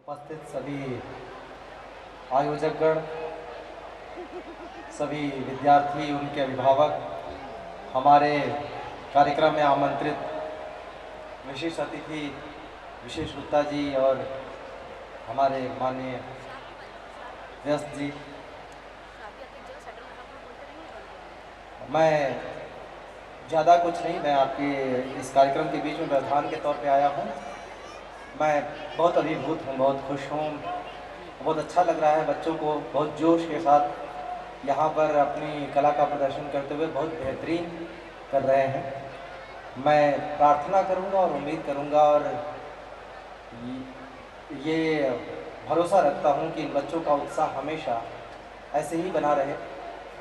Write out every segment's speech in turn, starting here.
उपस्थित सभी आयोजकगण, सभी विद्यार्थी, उनके अभिभावक, हमारे कार्यक्रम में आमंत्रित विशेष अतिथि विशेष गुप्ता जी और हमारे माननीय व्यस्त जी, मैं ज़्यादा कुछ नहीं, मैं आपके इस कार्यक्रम के बीच में मेहमान के तौर पे आया हूँ। मैं बहुत अभिभूत हूँ, बहुत खुश हूँ, बहुत अच्छा लग रहा है। बच्चों को बहुत जोश के साथ यहाँ पर अपनी कला का प्रदर्शन करते हुए बहुत बेहतरीन कर रहे हैं। मैं प्रार्थना करूँगा और उम्मीद करूँगा और ये भरोसा रखता हूँ कि इन बच्चों का उत्साह हमेशा ऐसे ही बना रहे।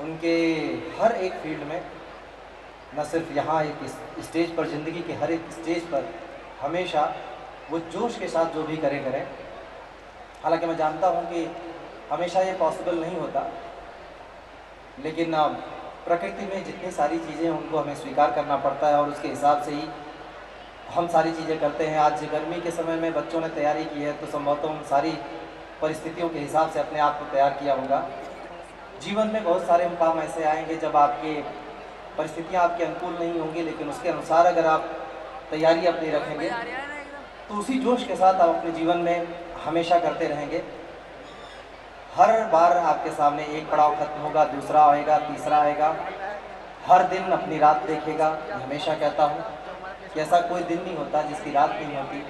उनके हर एक फील्ड में, न सिर्फ यहाँ एक स्टेज पर, ज़िंदगी के हर एक स्टेज पर हमेशा वो जोश के साथ जो भी करें। हालांकि मैं जानता हूँ कि हमेशा ये पॉसिबल नहीं होता, लेकिन प्रकृति में जितनी सारी चीज़ें उनको हमें स्वीकार करना पड़ता है और उसके हिसाब से ही हम सारी चीज़ें करते हैं। आज गर्मी के समय में बच्चों ने तैयारी की है तो संभवतः उन सारी परिस्थितियों के हिसाब से अपने आप को तैयार किया होगा। जीवन में बहुत सारे मुकाम ऐसे आएंगे जब आपके परिस्थितियाँ आपके अनुकूल नहीं होंगी, लेकिन उसके अनुसार अगर आप तैयारी अपनी रखेंगे तो उसी जोश के साथ आप अपने जीवन में हमेशा करते रहेंगे। हर बार आपके सामने एक पड़ाव खत्म होगा, दूसरा आएगा, तीसरा आएगा। हर दिन अपनी रात देखेगा। मैं हमेशा कहता हूँ कि ऐसा कोई दिन नहीं होता जिसकी रात नहीं होती,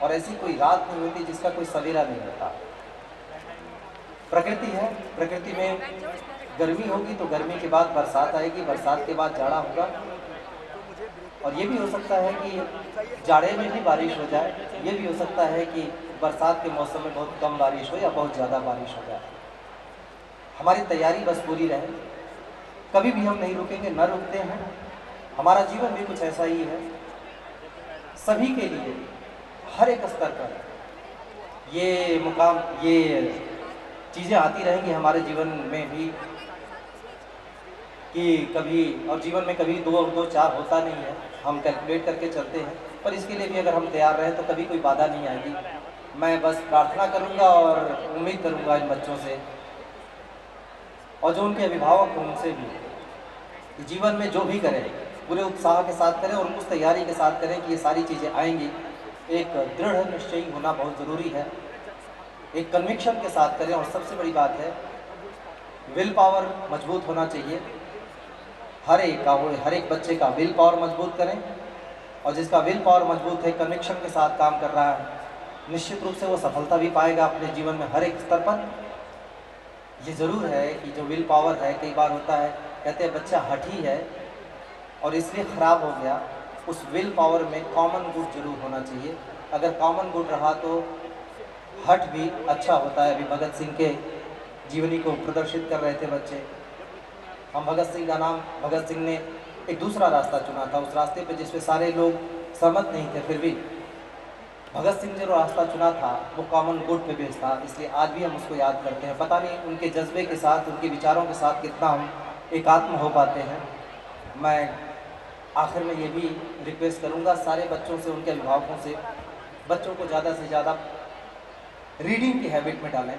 और ऐसी कोई रात नहीं होती जिसका कोई सवेरा नहीं होता। प्रकृति है, प्रकृति में गर्मी होगी तो गर्मी के बाद बरसात आएगी, बरसात के बाद जाड़ा होगा, और ये भी हो सकता है कि जाड़े में भी बारिश हो जाए, ये भी हो सकता है कि बरसात के मौसम में बहुत कम बारिश हो या बहुत ज़्यादा बारिश हो जाए। हमारी तैयारी बस पूरी रहे, कभी भी हम नहीं रुकेंगे, न रुकते हैं। हमारा जीवन भी कुछ ऐसा ही है, सभी के लिए हर एक स्तर पर ये मुकाम, ये चीज़ें आती रहेंगी हमारे जीवन में भी कि कभी, और जीवन में कभी 2 और 2 4 होता नहीं है, हम कैलकुलेट करके चलते हैं, पर इसके लिए भी अगर हम तैयार रहें तो कभी कोई बाधा नहीं आएगी। मैं बस प्रार्थना करूंगा और उम्मीद करूंगा इन बच्चों से और जो उनके अभिभावक हैं उनसे भी कि जीवन में जो भी करें पूरे उत्साह के साथ करें और उस तैयारी के साथ करें कि ये सारी चीज़ें आएंगी। एक दृढ़ निश्चयी होना बहुत ज़रूरी है, एक कन्विक्शन के साथ करें, और सबसे बड़ी बात है विल पावर मजबूत होना चाहिए। हर एक बच्चे का विल पावर मजबूत करें, और जिसका विल पावर मजबूत है, कन्विक्शन के साथ काम कर रहा है, निश्चित रूप से वो सफलता भी पाएगा अपने जीवन में हर एक स्तर पर। ये ज़रूर है कि जो विल पावर है, कई बार होता है कहते हैं बच्चा हठी है और इसलिए ख़राब हो गया, उस विल पावर में कॉमन गुड जरूर होना चाहिए। अगर कॉमन गुड रहा तो हठ भी अच्छा होता है। अभी भगत सिंह के जीवनी को प्रदर्शित कर रहे थे बच्चे। हम भगत सिंह का नाम, भगत सिंह ने एक दूसरा रास्ता चुना था, उस रास्ते पे जिसमें सारे लोग सहमत नहीं थे, फिर भी भगत सिंह ने जो रास्ता चुना था वो कॉमन गुड पे बेस्ड था, इसलिए आज भी हम उसको याद करते हैं। पता नहीं उनके जज्बे के साथ, उनके विचारों के साथ कितना हम एकात्म हो पाते हैं। मैं आखिर में ये भी रिक्वेस्ट करूँगा सारे बच्चों से, उनके अभिभावकों से, बच्चों को ज़्यादा से ज़्यादा रीडिंग की हैबिट में डालें,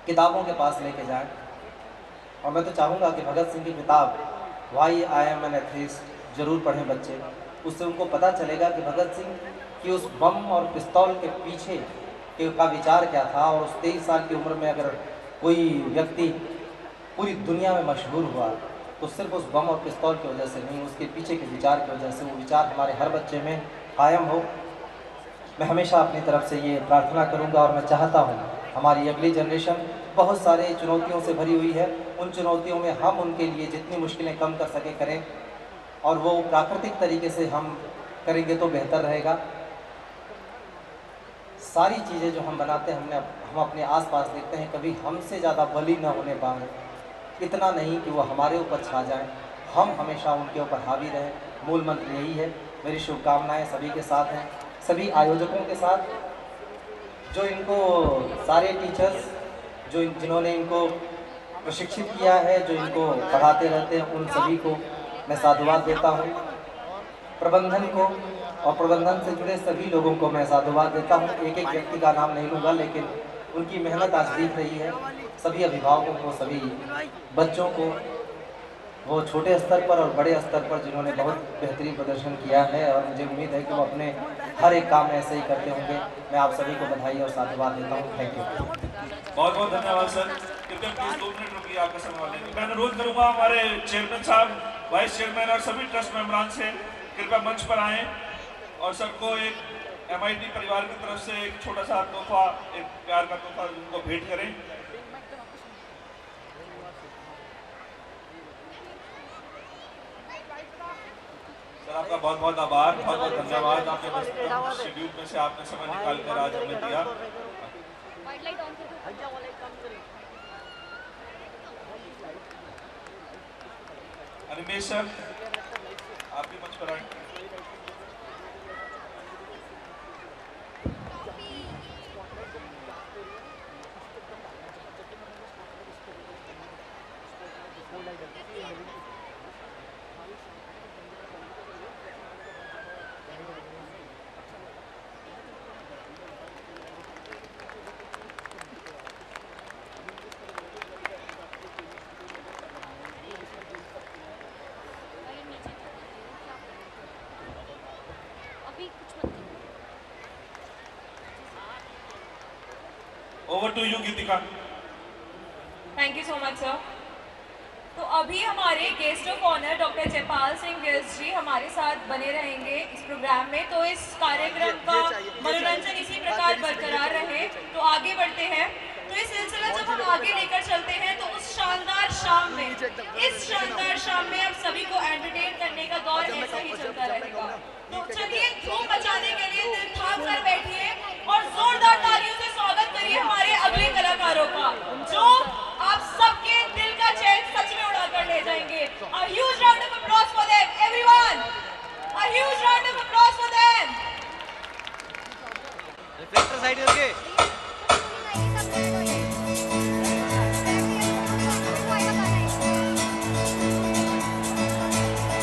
किताबों के पास लेके जाएं। और मैं तो चाहूँगा कि भगत सिंह की किताब वाई आई एम एन एथलीस्ट ज़रूर पढ़ें बच्चे। उससे उनको पता चलेगा कि भगत सिंह की उस बम और पिस्तौल के पीछे का विचार क्या था, और उस 23 साल की उम्र में अगर कोई व्यक्ति पूरी दुनिया में मशहूर हुआ तो सिर्फ उस बम और पिस्तौल की वजह से नहीं, उसके पीछे के विचार की वजह से। वो विचार हमारे हर बच्चे में कायम हो। मैं हमेशा अपनी तरफ से ये प्रार्थना करूँगा, और मैं चाहता हूँ हमारी अगली जनरेशन बहुत सारे चुनौतियों से भरी हुई है। उन चुनौतियों में हम उनके लिए जितनी मुश्किलें कम कर सके करें, और वो प्राकृतिक तरीके से हम करेंगे तो बेहतर रहेगा। सारी चीज़ें जो हम बनाते हैं, हम अपने आसपास देखते हैं, कभी हमसे ज़्यादा बली न होने पाए, इतना नहीं कि वो हमारे ऊपर छा जाए, हम हमेशा उनके ऊपर हावी रहें। मूल मंत्र यही है। मेरी शुभकामनाएं सभी के साथ हैं, सभी आयोजकों के साथ, जो इनको, सारे टीचर्स जिन्होंने इनको प्रशिक्षित किया है, जो इनको पढ़ाते रहते हैं, उन सभी को मैं साधुवाद देता हूँ। प्रबंधन को, और प्रबंधन से जुड़े सभी लोगों को मैं साधुवाद देता हूँ। एक एक व्यक्ति का नाम नहीं लूँगा, लेकिन उनकी मेहनत आज दिख रही है। सभी अभिभावकों को, सभी बच्चों को, वो छोटे स्तर पर और बड़े स्तर पर जिन्होंने बहुत बेहतरीन प्रदर्शन किया है, और मुझे उम्मीद है कि वो अपने हर एक काम ऐसे ही करते होंगे। मैं आप सभी को बधाई और साधुवाद देता हूँ। Thank you. बहुत बहुत धन्यवाद सर। कृपया प्लीज 2 मिनट रुकिए, आपका सवाल है। मैं अनुरोध करूंगा हमारे चेयरमैन साहब, वाइस चेयरमैन और सभी ट्रस्ट मेंबरान से कृपया मंच पर आएं और सबको एक MIT परिवार की तरफ से एक छोटा सा तोहफा, एक प्यार का तोहफा उनको भेंट करें। सर आपका बहुत बहुत आभार, बहुत बहुत धन्यवाद। आपने शेड्यूल में से आपने समय निकाल कर आज हमें दिया। अनिमेश सर आप भी मंच पर आए। Over to you Geetika. Thank you so much sir. तो अभी हमारे guest of honour doctor Jaipal Singh Vyas ji हमारे साथ बने रहेंगे इस प्रोग्राम में। तो इस कार्यक्रम का मनोरंजन इसी प्रकार बरकरार रहे तो आगे बढ़ते हैं। तो ये सिलसिला जब हम आगे लेकर चलते हैं तो उस शानदार शाम में, इस शानदार शाम में अब सभी को एंटरटेन करने का दौर ऐसा ही चलता रहेगा। तो चलिए धूम मचाने के लिए दिल थाम कर बैठिए और जोरदार तालियों से स्वागत करिए हमारे अगले कलाकारों का, जो आप सबके दिल का चैन सच में उड़ा कर ले जाएंगे। A huge round of applause for them, everyone. A huge round of applause for them. Reflector side करके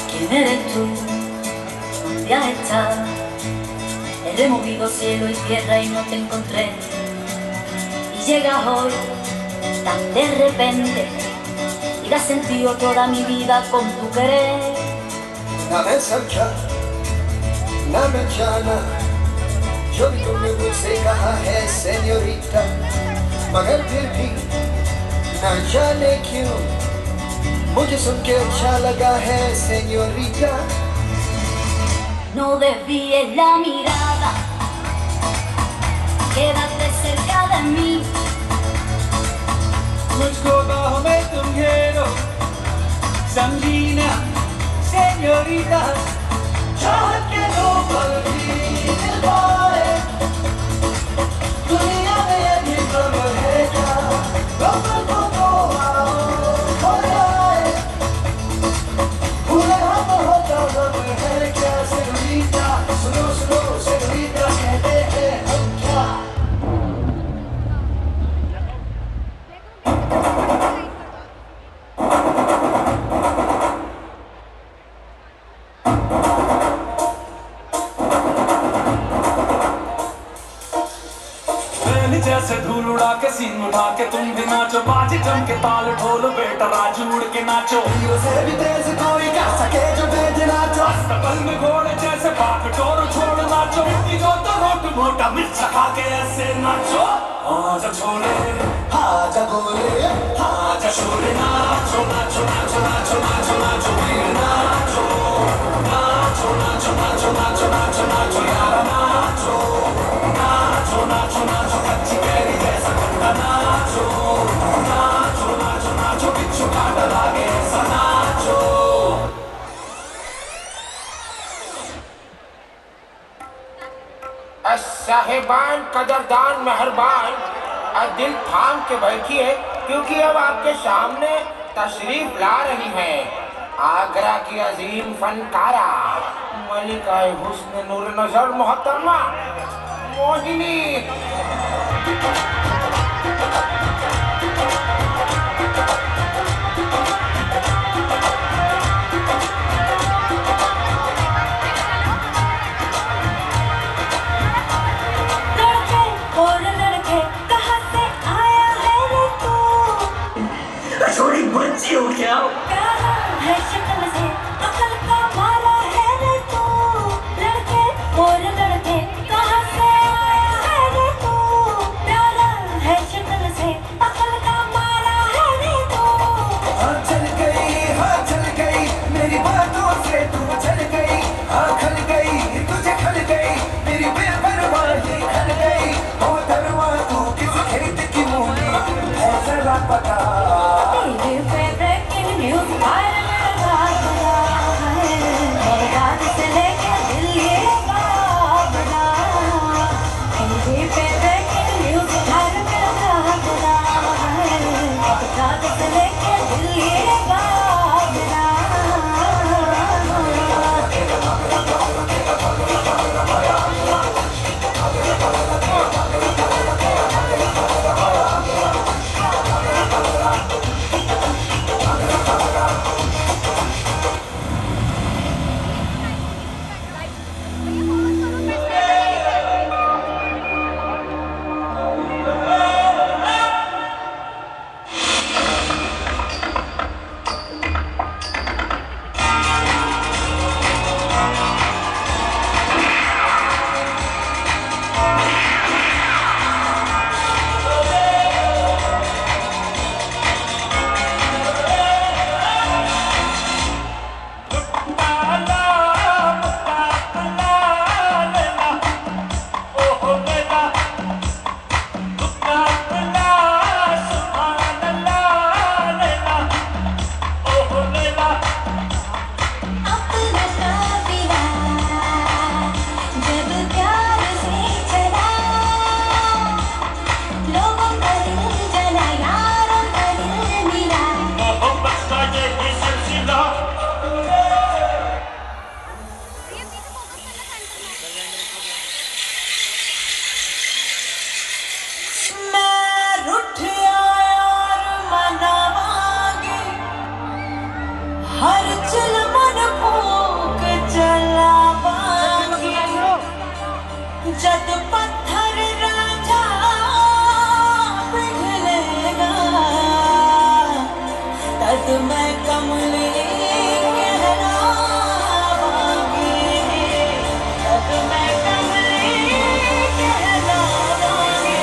¿Quién eres tú? ¿Dónde has estado? He removido cielo y tierra y no te encontré. Y llegas hoy tan de repente y das sentido toda mi vida con tu querer. ना मैं समझा ना मैं जाना जो भी तुमने मुझसे कहा है सेन्योरिटा, मगर फिर भी ना जाने क्यों मुझे सुन के अच्छा लगा है senorita. No desvíes la mirada, quédate cerca de mí. मुझको बाहों में तुम घेरो, समझी ना सेन्योरिटा। चाहत के दो पल भी दिल पाए, दुनिया में ये गम है क्या? गम को तो आओ हो जाए, भूले हम होता गम है क्या? सेन्योरिटा सुनो सुनो, सेन्योरिटा कहते हैं हम क्या? जैसे धूल उड़ा के सीन उठा के तुम भी नाचो, बाजी जम के ताल ढोल बेटा राजू उड़ के नाचो। हीरो से भी तेज कोई कर सके जो बेज नाचो, अस्तबल में घोड़े जैसे बाप टोरो छोड़ नाचो। मिट्टी जो तो रोट मोटा मिर्च खा के ऐसे नाचो। आजा छोरे आजा गोरे आजा छोरे, नाचो नाचो नाचो नाचो नाचो नाचो वीर नाचो नाचो नाचो नाचो नाचो नाचो नाचो यारा नाचो नाचो नाचो नाचो कच्ची कैरी जैसा खट्टा नाचो नाचो नाचो नाचो बिच्छू काटा लागे ऐसा नाचो। साहिबान कदरदान मेहरबान, दिल थाम के बैठिए क्योंकि अब आपके सामने तशरीफ ला रही है आगरा की अजीम फनकारा मलिका हुस्न नूर नजर मोहतरमा मोहिनी। मैं रुठिया यार मनावांगी हर चिलमन फूक जलावांगी जद पत्थर राजा पिघलेगा तद मैं कमली कहलावांगी तद मैं कमली कहलावांगी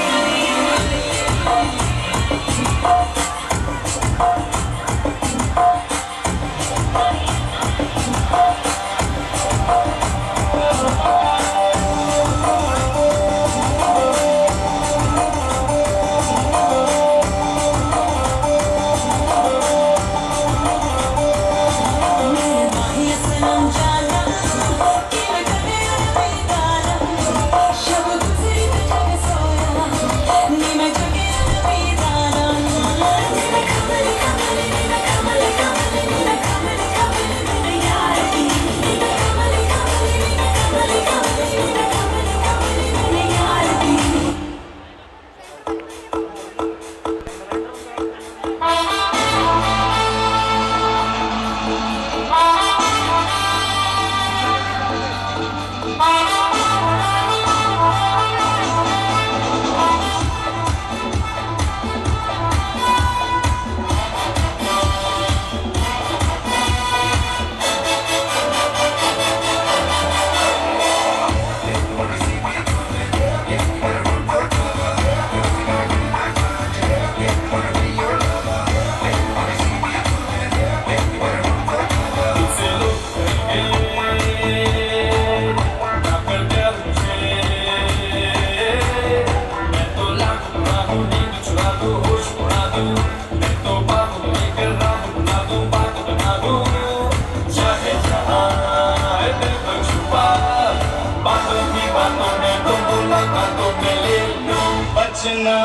बचना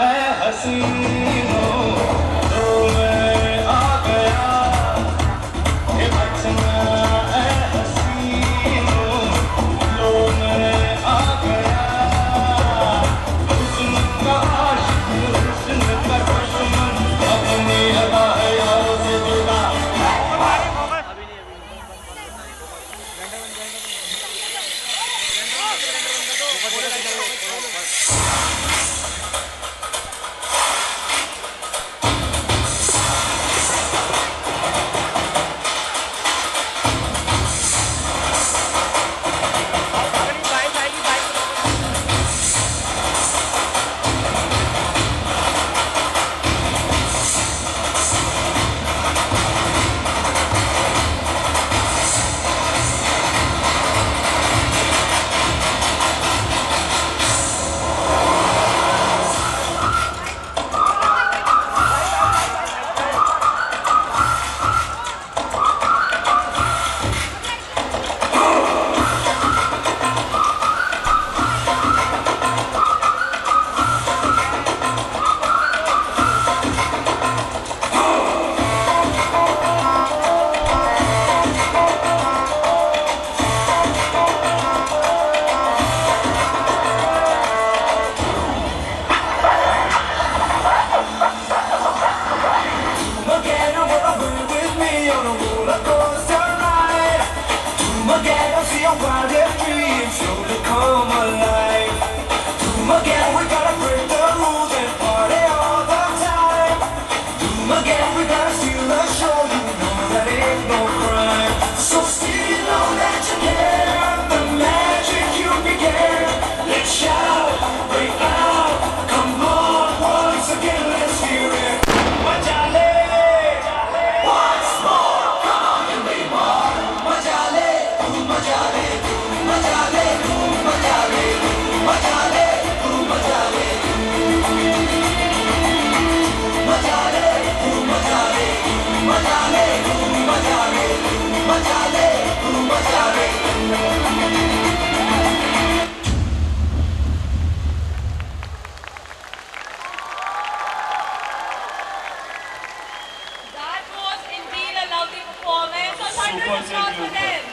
ऐ हसीनो तो मैं आ गया ये बचना ऐ हसीनो तो मैं आ गया हुस्न का आशिक हुस्न का दुश्मन अपनी अदा है यारों से जुदा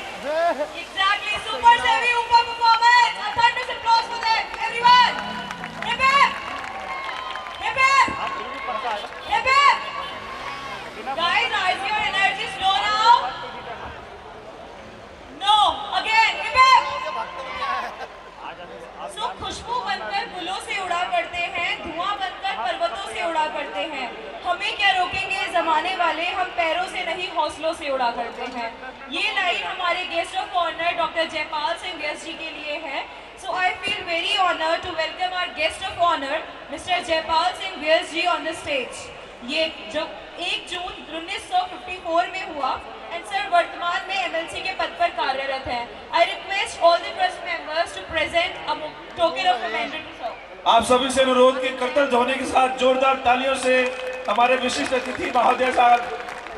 Exactly, super heavy, super performance. A thunderous applause for them, everyone. Prepare. उड़ाने वाले हम पैरों से नहीं हौसलों से उड़ा करते हैं। ये लाइन हमारे guest of honour doctor Jaipal Singh Vyas ji के लिए है। So I feel very honoured to welcome our guest of honour mister Jaipal Singh Vyas ji on the stage. ये जो 1 जून 1954 में हुआ एंड सर वर्तमान में एमएलसी के पद पर कार्यरत हैं। I request all the trust members to present a token of commended to sir. आप सभी से अनुरोध कि करतल ध्वनि के साथ जोरदार तालियों से हमारे विशिष्ट अतिथि महोदय साहब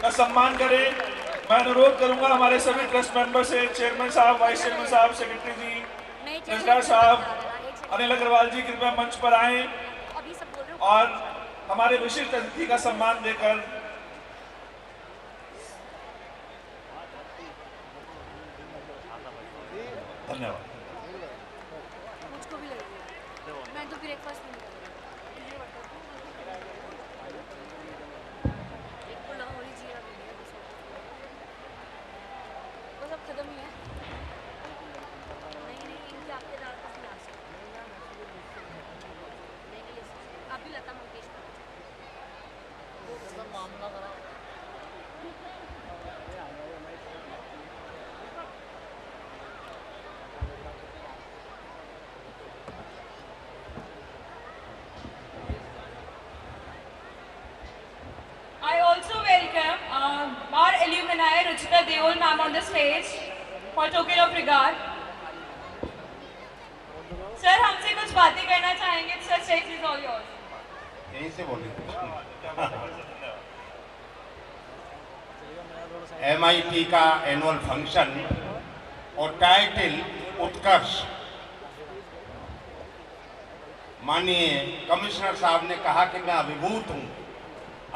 का सम्मान करें। मैं अनुरोध करूंगा हमारे सभी ट्रस्ट मेंबर से, चेयरमैन साहब, वाइस चेयरमैन साहब, सेक्रेटरी जी, रजिस्ट्रार साहब, अनिल अग्रवाल जी कृपया मंच पर आएं और हमारे विशिष्ट अतिथि का सम्मान देकर धन्यवाद। मुझको भी लगेगा, मैं तो ब्रेकफास्ट नहीं करूँगा। एक पुलाव और ही जीरा भी है, बस अब खत्म ही है। नहीं इनके आपके दाल का फिलहाल नहीं, आप भी लता मंगेशकर मामला खराब। I also welcome our alumni Ruchita Deol ma'am on the stage for token of regard. Sir हमसे कुछ बातें करना चाहेंगे, sir stage is all yours. यहीं से बोलिए। MIT का एनुअल फंक्शन और टाइटल उत्कर्ष, माननीय कमिश्नर साहब ने कहा कि मैं अभिभूत हूं।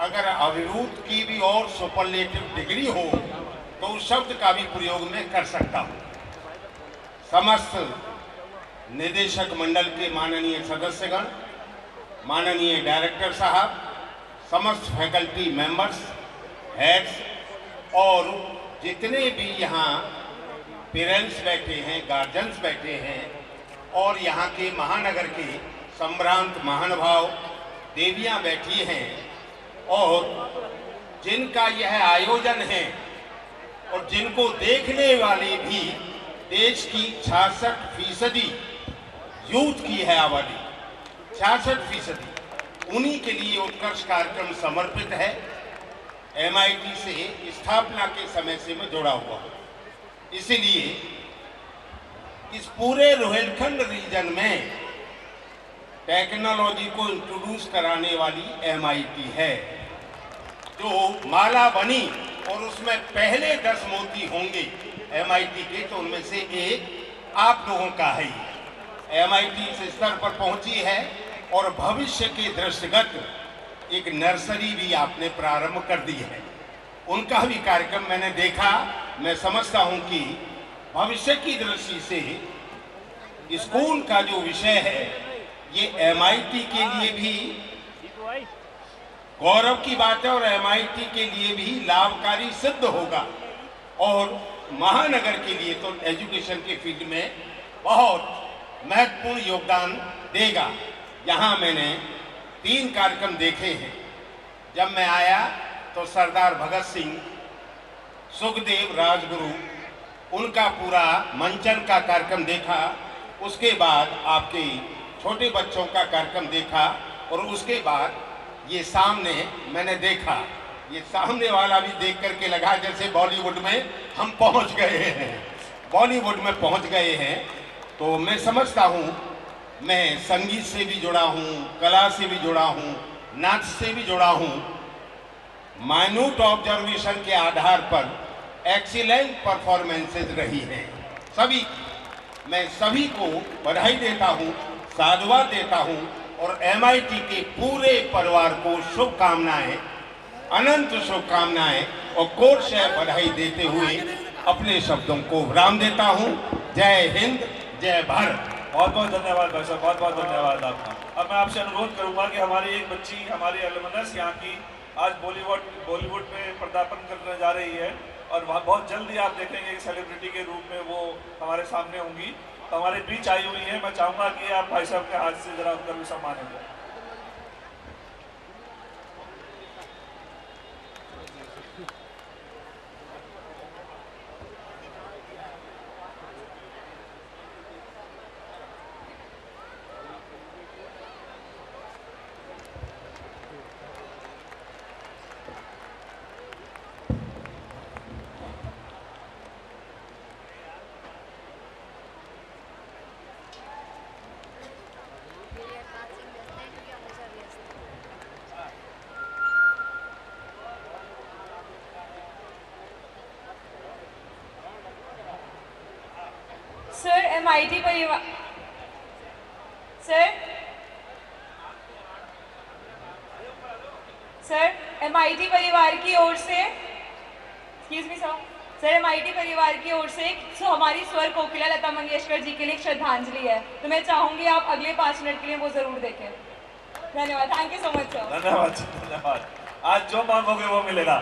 अगर अभिभूत की भी और सुपरलेटिव डिग्री हो तो उस शब्द का भी प्रयोग मैं कर सकता हूं। समस्त निदेशक मंडल के माननीय सदस्यगण, माननीय डायरेक्टर साहब, समस्त फैकल्टी मेंबर्स, हेड्स और जितने भी यहाँ पेरेंट्स बैठे हैं, गार्जियंस बैठे हैं और यहाँ के महानगर के संभ्रांत महानुभाव, देवियाँ बैठी हैं और जिनका यह आयोजन है और जिनको देखने वाले भी देश की 66% यूथ की है आबादी, 66%, उन्हीं के लिए उत्कर्ष कार्यक्रम समर्पित है। MIT से स्थापना के समय से मैं जुड़ा हुआ हूँ, इसीलिए इस पूरे रोहिलखंड रीजन में टेक्नोलॉजी को इंट्रोड्यूस कराने वाली MIT है, जो माला बनी और उसमें पहले 10 मोती होंगे MIT के, तो उनमें से एक आप लोगों का है। MIT इस स्तर पर पहुंची है और भविष्य के दृष्टिगत एक नर्सरी भी आपने प्रारंभ कर दी है। उनका भी कार्यक्रम मैंने देखा। मैं समझता हूं कि भविष्य की दृष्टि से स्कूल का जो विषय है ये MIT के लिए भी गौरव की बात है और MIT के लिए भी लाभकारी सिद्ध होगा और महानगर के लिए तो एजुकेशन के फील्ड में बहुत महत्वपूर्ण योगदान देगा। यहाँ मैंने 3 कार्यक्रम देखे हैं। जब मैं आया तो सरदार भगत सिंह, सुखदेव, राजगुरु, उनका पूरा मंचन का कार्यक्रम देखा। उसके बाद आपके छोटे बच्चों का कार्यक्रम देखा और उसके बाद ये सामने मैंने देखा, ये सामने वाला भी देख करके लगा जैसे बॉलीवुड में हम पहुंच गए हैं, बॉलीवुड में पहुंच गए हैं। तो मैं समझता हूं, मैं संगीत से भी जुड़ा हूं, कला से भी जुड़ा हूं, नाच से भी जुड़ा हूं। माइन्यूट ऑब्जर्वेशन के आधार पर एक्सीलेंट परफॉर्मेंसेज रही हैं सभी। मैं सभी को बधाई देता हूं, साधुवाद देता हूं और MIT के पूरे परिवार को शुभकामनाएं, अनंत शुभकामनाएं और कोटशः बधाई देते हुए अपने शब्दों को विराम देता हूं। जय हिंद, जय भारत। बहुत बहुत धन्यवाद भाई साहब, बहुत बहुत धन्यवाद आपका। अब मैं आपसे अनुरोध करूंगा कि हमारी एक बच्ची, हमारी एलुमनस यहाँ की आज बॉलीवुड में पदार्पण करने जा रही है और बहुत जल्दी आप देखेंगे एक सेलिब्रिटी के रूप में वो हमारे सामने होंगी, तो हमारे बीच आई हुई है। मैं चाहूँगा कि आप भाई साहब के हाथ से जरा उनका भी सम्मान हो जाए। MIT परिवार सर MIT परिवार की ओर say excuse me sir MIT परिवार की ओर से हमारी स्वर कोकिला लता मंगेशकर जी के लिए एक श्रद्धांजलि है, तो मैं चाहूंगी आप अगले 5 मिनट के लिए वो जरूर देखें। धन्यवाद। Thank you so much sir. धन्यवाद। आज जो मांगोगे वो मिलेगा।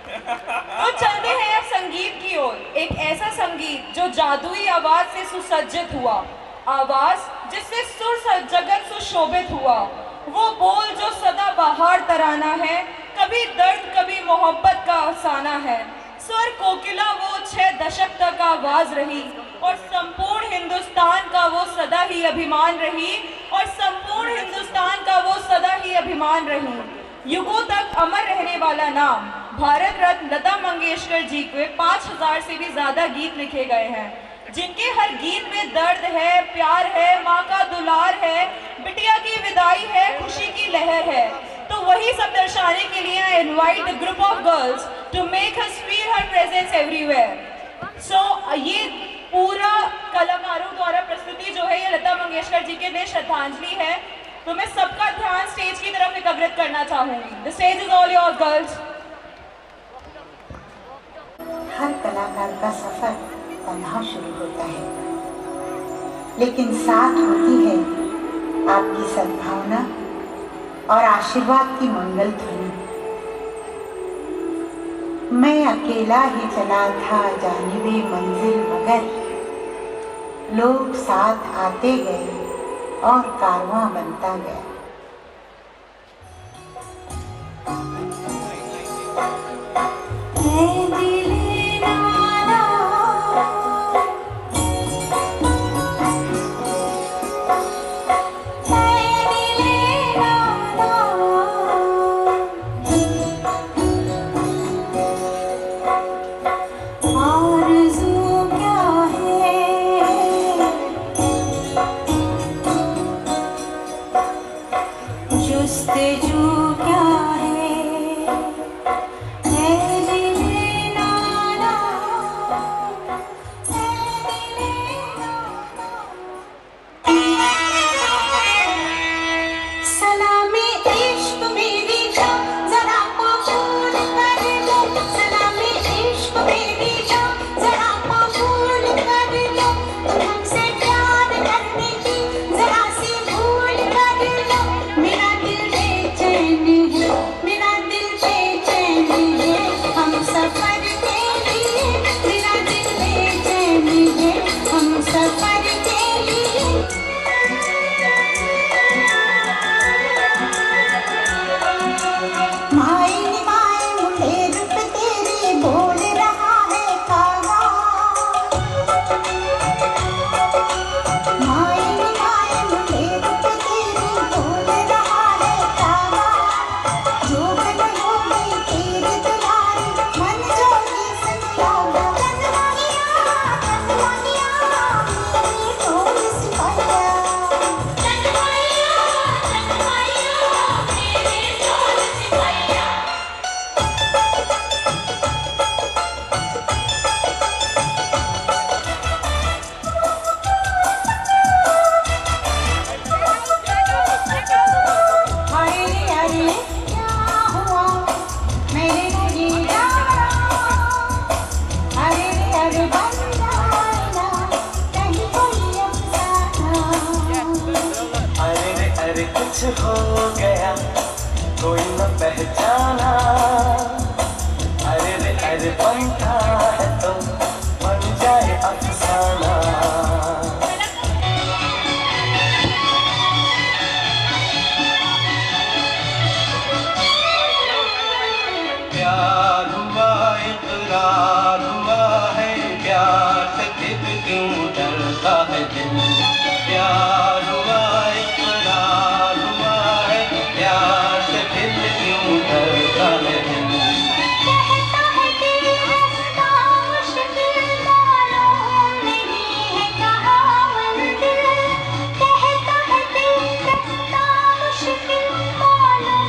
तो चलते हैं अब संगीत की ओर। एक ऐसा संगीत जो जादुई आवाज से सुसज्जित हुआ, आवाज जिससे सुर जगत सुशोभित हुआ, वो बोल जो सदा बहार तराना है, कभी दर्द कभी मोहब्बत का अफसाना है। स्वर कोकिला वो 6 दशक तक आवाज रही और संपूर्ण हिंदुस्तान का वो सदा ही अभिमान रही, और संपूर्ण हिंदुस्तान का वो सदा ही अभिमान रही। युगों तक अमर रहने वाला नाम भारत रत्न लता मंगेशकर जी के 5000 से भी ज्यादा गीत लिखे गए हैं, जिनके हर गीत में दर्द है, प्यार है, माँ का दुलार है, बिटिया की विदाई है, खुशी की लहर है। तो वही सब दर्शाने के लिए I invite the group of girls to make us feel her presence everywhere. So ये पूरा कलाकारों द्वारा प्रस्तुति जो है ये लता मंगेशकर जी के लिए श्रद्धांजलि है। तो मैं सबका ध्यान स्टेज की तरफ एकत्रित करना चाहूंगी। The stage is all yours, girls. हर कलाकार का सफर तन्हा शुरू होता है, लेकिन साथ होती है आपकी सद्भावना और आशीर्वाद की मंगल ध्वनि। मैं अकेला ही चला था जानिबे मंजिल, मगर लोग साथ आते गए और कारवां बनता गया। हो गया कोई न पहचाना, अरे बनता है तो बन जाए अफसाना। प्यार हुआ इकरार हुआ है, प्यार से फिर क्यों डरता है दिल। प्यार हुआ इकरार हुआ है, प्यार से फिर क्यों डरता है दिल। कहता है दिल रास्ता मुश्किल मालूम नहीं है कहाँ मंजिल। कहता है दिल रास्ता मुश्किल मालूम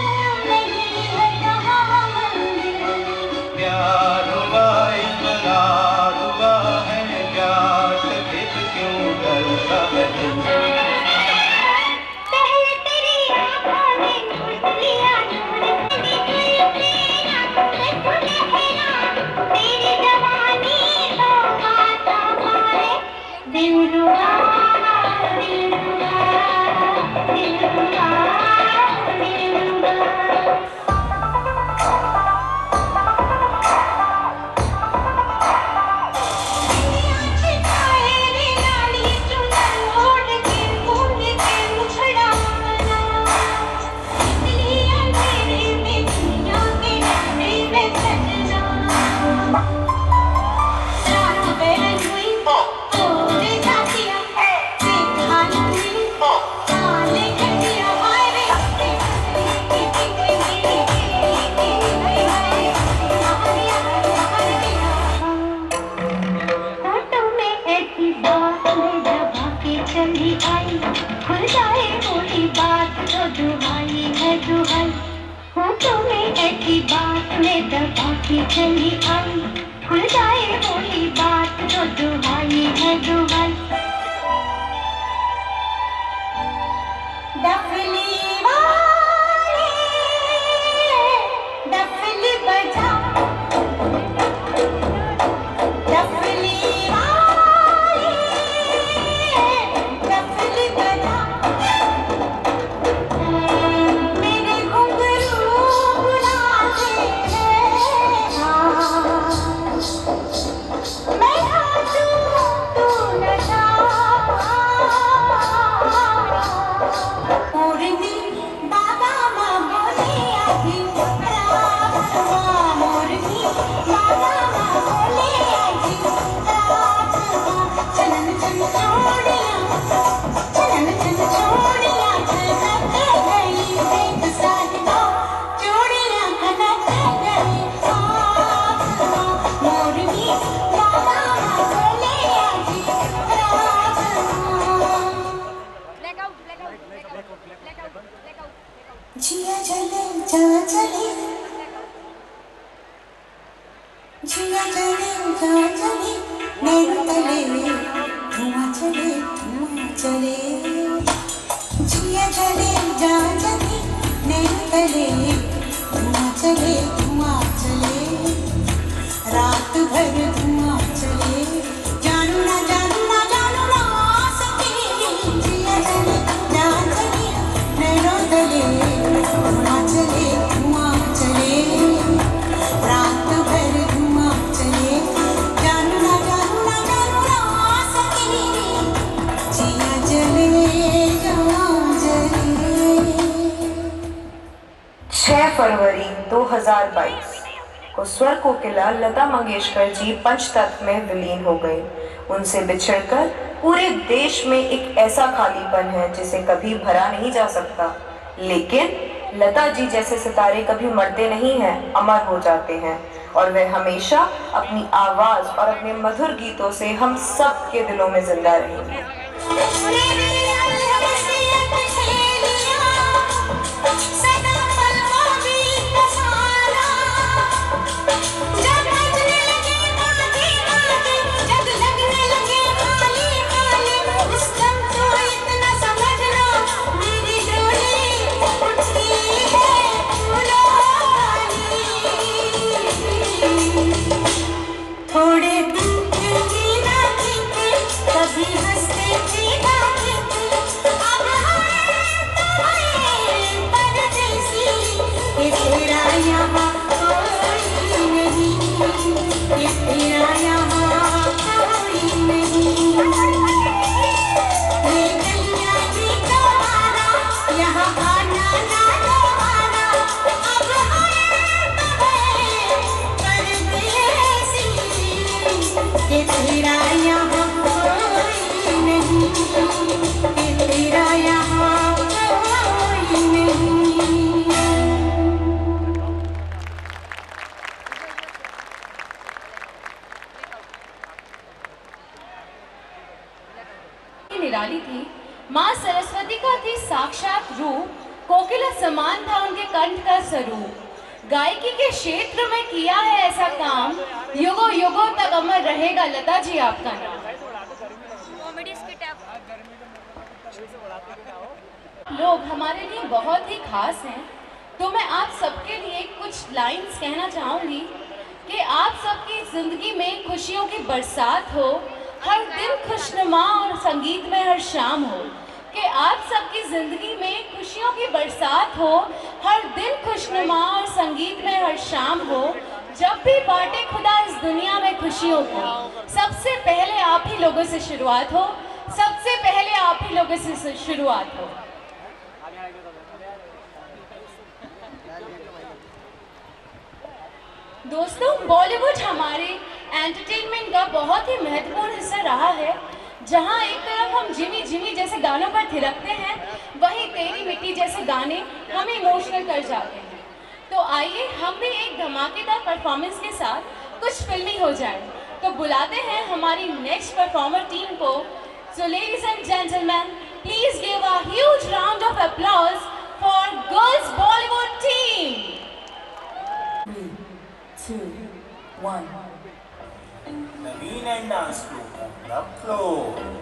नहीं है कहाँ मंजिल। प्यार हुआ इकरार हुआ है, प्यार से फिर क्यों डरता से दबा के चली आई, खुल जाए बोली बात तो दुहाई है दुहाई। डफली वाले डफली बजा, डफली वाले डफली बजा, मेरे घुंघरू बुलाते हैं मैं नाचूं तू नचा। मोरनी बाबा माँ बोले आजी रात माँ, मोरनी बाबा माँ बोले आजी रात माँ। चलन चल छोड़िया, चलन चल छोड़िया, खनक गई देख साजना, चूड़ियाँ खनक गई हाथ माँ। मोरनी बाबा माँ बोले आजी रात माँ। जिया जले जा चले, जिया जले जा चले, नैन तले धुआं चले धुआं चले। जिया जले जा चले, नैन तले धुआं चले धुआं चले। रात भर धुआं चले, जानू ना सके। जिया जले जा चले, नैनो तले धुआं चले धुआं चले। रात भर धुआं चले, जानू ना सके। जिया जले जा जले। 6 फरवरी 2022 को स्वर कोकिला लता मंगेशकर जी पंचतत्व में विलीन हो गए। उनसे बिछड़कर पूरे देश में एक ऐसा खालीपन है जिसे कभी भरा नहीं जा सकता। लेकिन लता जी जैसे सितारे कभी मरते नहीं हैं, अमर हो जाते हैं और वे हमेशा अपनी आवाज और अपने मधुर गीतों से हम सब के दिलों में जिंदा रहेंगे। थोड़े दिन जीना जीते, कभी हंसते थे गाते थे, अब हमें परदेसी। ये तेरा यहाँ कोई नहीं, ये तेरा यहाँ कोई नहीं। ये कन्या जी तुम्हारा यहाँ आना ना दोबारा, अब हमें परदेसी। ये तेरा यहाँ कोई नहीं, ये तेरा यहाँ कोई नहीं। निराली थी, माँ सरस्वती का थी साक्षात रूप, कोकिला समान था उनके कंठ का स्वरूप। गायकी के क्षेत्र में किया है ऐसा काम, युगों युगों तक अमर रहेगा लता जी आपका नाम। लोग हमारे लिए बहुत ही खास हैं, तो मैं आप सबके लिए कुछ लाइंस कहना चाहूँगी कि आप सबकी जिंदगी में खुशियों की बरसात हो, हर दिन खुशनुमा और संगीत में हर शाम हो। कि आप सबकी जिंदगी में खुशियों की बरसात हो, हर दिन खुशनुमा और संगीत में हर शाम हो। जब भी बांटे खुदा इस दुनिया में खुशियों को, सबसे पहले आप ही लोगों से शुरुआत हो, सबसे पहले आप ही लोगों से शुरुआत हो। दोस्तों, बॉलीवुड हमारे एंटरटेनमेंट का बहुत ही महत्वपूर्ण हिस्सा रहा है। जहां एक तरफ हम जिमी जिमी जैसे गानों पर थिरकते हैं, वहीं तेरी मिट्टी जैसे गाने हमें इमोशनल कर जाते हैं। तो आइए हम भी एक धमाकेदार परफॉर्मेंस के साथ कुछ फिल्मी हो जाए। तो बुलाते हैं हमारी नेक्स्ट परफॉर्मर टीम को। So ladies and gentleman, please give a huge round of applause for girls Bollywood team. 1. Naveen and dance crew, the floor.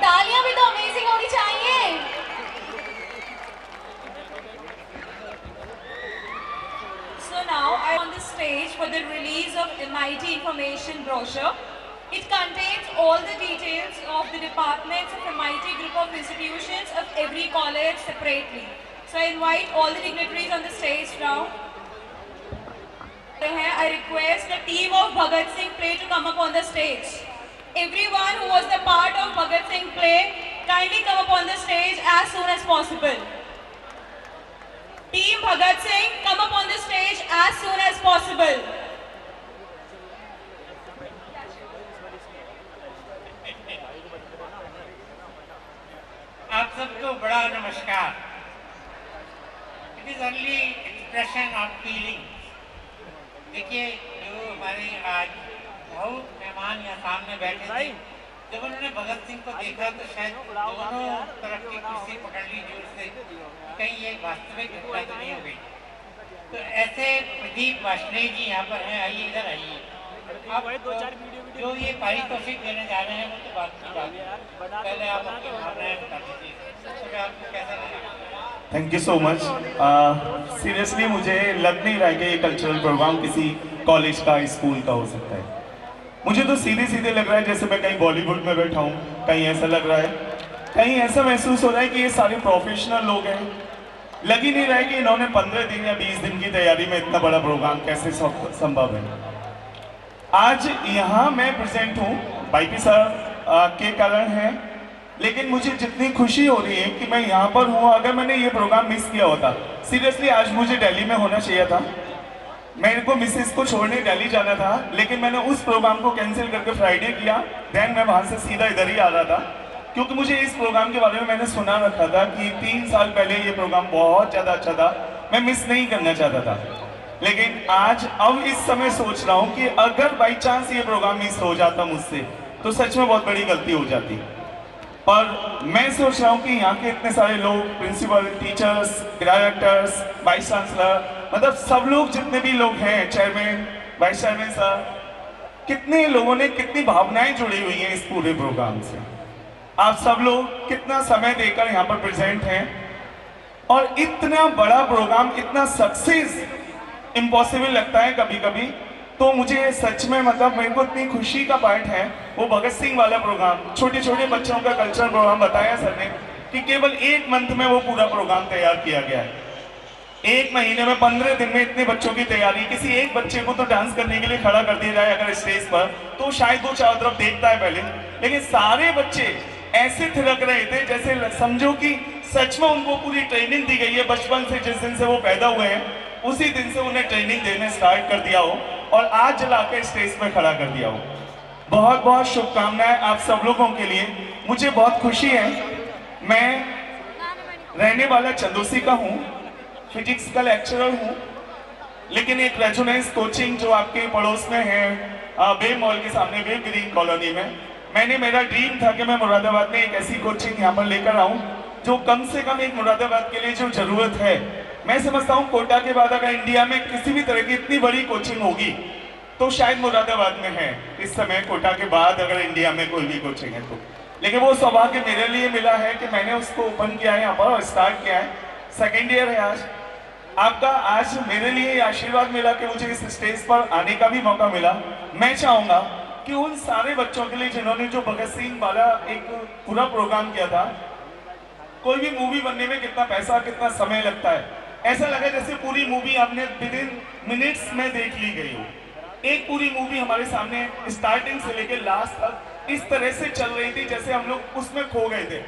तालियां भी तो अमेजिंग होनी चाहिए। So now I am on the stage for the release of MIT information brochure. It contains all the details of the departments of MIT group of institutions of every college separately. So I invite all the dignitaries on the stage now. I request the team of Bhagat Singh play to come up on the stage. Everyone who was the part of Bhagat Singh play, kindly come up on the stage as soon as possible. Team Bhagat Singh, come up on the stage as soon as possible. आप सबको बड़ा नमस्कार। It is only expression of feelings. देखिए जो हमारे आज बहुत मेहमान यहाँ सामने बैठे थे, जब उन्होंने भगत सिंह को देखा तो शायद दोनों तरफ की कुर्सी पकड़ ली जोर से, कहीं ये वास्तविक घटना तो नहीं हो गई। तो ऐसे प्रदीप वार्ष्णेय जी यहाँ पर हैं, आइए इधर आइए। आप जो ये पारितोषिक देने जा रहे हैं वो तो बात की बात है, पहले आप अपनी भावनाएं बता दीजिए, आपको कैसा लगा? Thank you so much. Seriously मुझे लग नहीं रहा है कि ये कल्चरल प्रोग्राम किसी कॉलेज का स्कूल का हो सकता है। मुझे तो सीधे सीधे लग रहा है जैसे मैं कहीं बॉलीवुड में बैठा हूँ, कहीं ऐसा लग रहा है, कहीं ऐसा महसूस हो रहा है कि ये सारे प्रोफेशनल लोग हैं। लग ही नहीं रहा है कि इन्होंने 15 दिन या 20 दिन की तैयारी में इतना बड़ा प्रोग्राम कैसे संभव है। आज यहाँ मैं प्रेजेंट हूँ बाईपी सर के कारण है, लेकिन मुझे जितनी खुशी हो रही है कि मैं यहाँ पर हूँ। अगर मैंने ये प्रोग्राम मिस किया होता, सीरियसली आज मुझे दिल्ली में होना चाहिए था, मेरे को मिसेस को छोड़ने दिल्ली जाना था, लेकिन मैंने उस प्रोग्राम को कैंसिल करके फ्राइडे किया। देन मैं वहाँ से सीधा इधर ही आ रहा था, क्योंकि मुझे इस प्रोग्राम के बारे में मैंने सुना रखा था कि 3 साल पहले ये प्रोग्राम बहुत ज़्यादा अच्छा था, मैं मिस नहीं करना चाहता था। लेकिन आज अब इस समय सोच रहा हूँ कि अगर बाई चांस ये प्रोग्राम मिस हो जाता मुझसे, तो सच में बहुत बड़ी गलती हो जाती। और मैं सोच रहा हूँ कि यहाँ के इतने सारे लोग, principal, teachers, directors, vice chancellor, मतलब सब लोग जितने भी लोग हैं, चेयरमैन, वाइस चेयरमैन सर, कितने लोगों ने कितनी भावनाएं जुड़ी हुई हैं इस पूरे प्रोग्राम से। आप सब लोग कितना समय देकर यहाँ पर प्रेजेंट हैं, और इतना बड़ा प्रोग्राम, इतना सक्सेस इम्पॉसिबल लगता है कभी कभी। तो मुझे सच में मतलब मेरे को इतनी खुशी का पार्ट है वो भगत सिंह वाला प्रोग्राम, छोटे छोटे बच्चों का कल्चरल प्रोग्राम बताया सर ने कि केवल 1 मंथ में वो पूरा प्रोग्राम तैयार किया गया है। 1 महीने में 15 दिन में इतने बच्चों की तैयारी। किसी एक बच्चे को तो डांस करने के लिए खड़ा कर दिया जाए अगर स्टेज पर, तो शायद वो चारों तरफ देखता है पहले, लेकिन सारे बच्चे ऐसे थिरक रहे थे जैसे समझो कि सच में उनको पूरी ट्रेनिंग दी गई है। बचपन से, जिस दिन से वो पैदा हुए हैं उसी दिन से उन्हें ट्रेनिंग देने स्टार्ट कर दिया हो, और आज लाकर स्टेज पर खड़ा कर दिया हो। बहुत बहुत शुभकामनाएं आप सब लोगों के लिए। मुझे बहुत खुशी है। मैं रहने वाला चंदोसी का हूँ, फिजिक्स का लेक्चरर हूँ, लेकिन एक रेजोनेंस कोचिंग जो आपके पड़ोस में है, वेव मॉल के सामने, वेव ग्रीन कॉलोनी में, मैंने, मेरा ड्रीम था कि मैं मुरादाबाद में एक ऐसी कोचिंग यहाँ पर लेकर आऊँ जो कम से कम एक मुरादाबाद के लिए जो जरूरत है। मैं समझता हूँ कोटा के बाद अगर इंडिया में किसी भी तरह की इतनी बड़ी कोचिंग होगी तो शायद मुरादाबाद में है इस समय, कोटा के बाद अगर इंडिया में कोई भी कोचिंग है तो। लेकिन वो सौभाग्य मेरे लिए मिला है कि मैंने उसको ओपन किया है यहाँ पर और स्टार्ट किया है। सेकेंड ईयर है आज। आपका आज मेरे लिए आशीर्वाद मिला कि मुझे इस स्टेज पर आने का भी मौका मिला। मैं चाहूँगा कि उन सारे बच्चों के लिए जिन्होंने जो भगत सिंह वाला एक पूरा प्रोग्राम किया था, कोई भी मूवी बनने में कितना पैसा कितना समय लगता है, ऐसा लगा जैसे पूरी मूवी आपने विदिन मिनट्स में देख ली गई हो। एक पूरी मूवी हमारे सामने स्टार्टिंग से लेकर लास्ट तक इस तरह से चल रही थी जैसे हम लोग उसमें खो गए थे।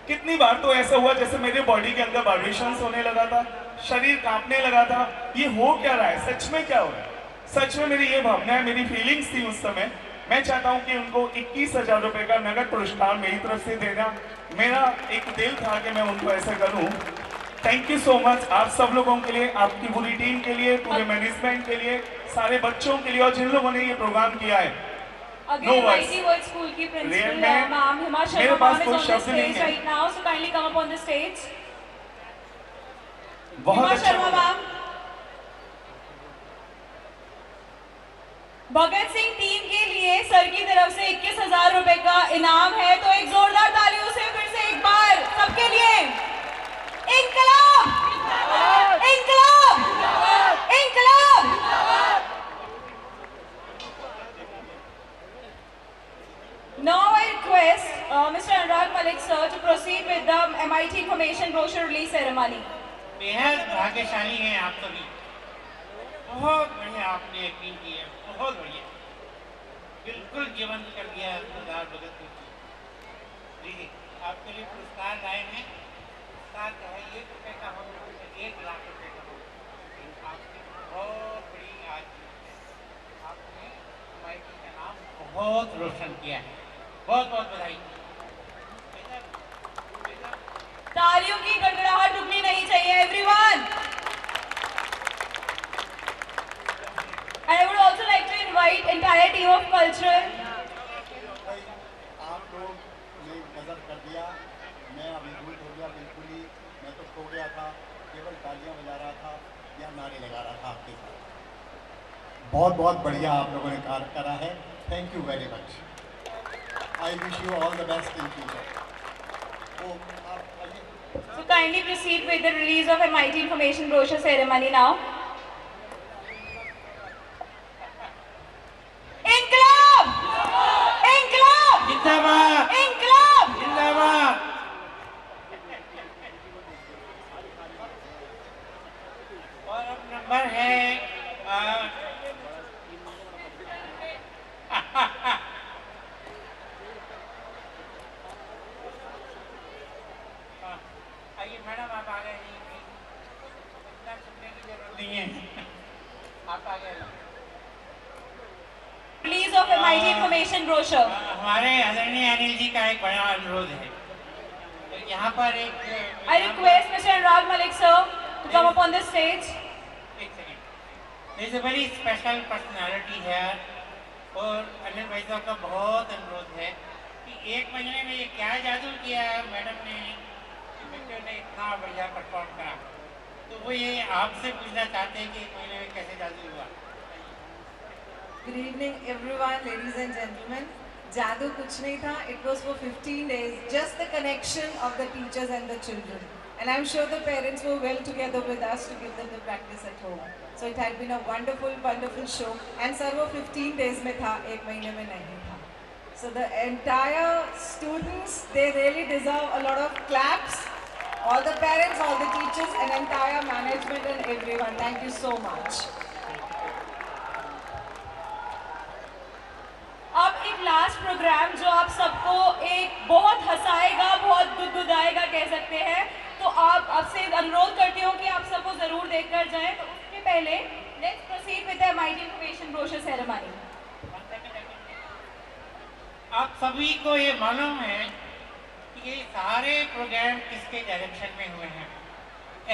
कितनी बार तो ऐसा हुआ जैसे मेरे बॉडी के अंदर वाइब्रेशंस होने लगा था, शरीर कांपने लगा था, ये हो क्या रहा है, सच में क्या हो रहा है। सच में मेरी ये भावना है, मेरी फीलिंग्स थी उस समय। मैं चाहता हूं कि उनको 21,000 रुपए का नगद पुरस्कार मेरी तरफ से देना मेरा एक दिल था कि मैं उनको ऐसा करूं। थैंक यू सो मच आप सब लोगों के लिए, आपकी पूरी टीम के लिए, पूरे मैनेजमेंट के लिए, सारे बच्चों के लिए और जिन लोगों ने ये प्रोग्राम किया है। Again, Mighty World School की principal ma'am Hima Sharma ma'am is on the stage right now, so kindly come up on the stage. Hima Sharma ma'am. Bhagat Singh team के लिए सर की तरफ से 21,000 रुपए का इनाम है, तो एक जोरदार तालियों से फिर से एक बार सबके लिए इंकलाब, इंकलाब, इंकलाब। Now I request Mr. Anurag Malik sir to proceed with the MIT Information Brochure release ceremony. बेहद भाग्यशाली हैं आप सभी, बहुत बढ़िया आपने यकीन किया, बहुत बढ़िया, बिल्कुल जीवंत कर दिया सरदार भगत सिंह जी। जी आपके लिए पुरस्कार लाए हैं, पुरस्कार चाहे 1 रुपये का हो, 1 लाख रुपये का हो। आपने बहुत बड़ी आज आपने MIT का नाम बहुत रोशन किया है, बहुत बहुत बधाई। तालियों की गड़गड़ाहट रुकनी नहीं चाहिए everyone. I would also like to invite entire team of cultural. आप लोग ने नजर कर दिया, मैं अभी भूल हो गया बिल्कुल ही, मैं तो खो गया था, केवल तालियां बजा रहा था या नारे लगा रहा था आपके साथ। बहुत बहुत बढ़िया आप लोगों ने कार्य करा है, thank you very much. I wish you all the best in future. So kindly proceed with the release of MIT Information Brochure ceremony now. इंकलाब, इंकलाब, जिंदाबाद, इंकलाब, जिंदाबाद। और अब नंबर है आइए मैडम आप आ गए, इतना सुनने की जरूरत नहीं है, आप आ गए। Release of MIT Information Brochure. हमारे आदरणीय अनिल जी का एक बड़ा अनुरोध है, यहाँ पर एक I request Mr. Anurag Malik sir to come up on the stage. एक second, there is a very special personality here, और अनिल भाई साहब का बहुत अनुरोध है कि 1 महीने में ये क्या जादू किया है मैडम ने, बच्चों ने इतना बढ़िया परफॉर्म करा, तो वो ये आपसे पूछना चाहते हैं कि 1 महीने में कैसे जादू हुआ। Good evening everyone, ladies and gentlemen. जादू कुछ नहीं था, it was for 15 days, just the connection of the teachers and the children. And I'm sure the parents were well together with us to give them the practice at home. So it had been a wonderful, wonderful show. And sir वो 15 days में था, 1 महीने में नहीं था. So the entire students, they really deserve a lot of claps. All the parents, all the teachers, and entire management and everyone. Thank you so much. अब एक last programme जो आप सबको एक बहुत हंसाएगा, बहुत गुदगुदाएगा कह सकते हैं, तो आप आपसे अनुरोध करती हूँ कि आप सबको जरूर देखकर जाएं। तो उसके पहले let's proceed with the MIT Information Brochure ceremony. आप सभी को ये मालूम है कि ये सारे प्रोग्राम किसके डायरेक्शन में हुए हैं।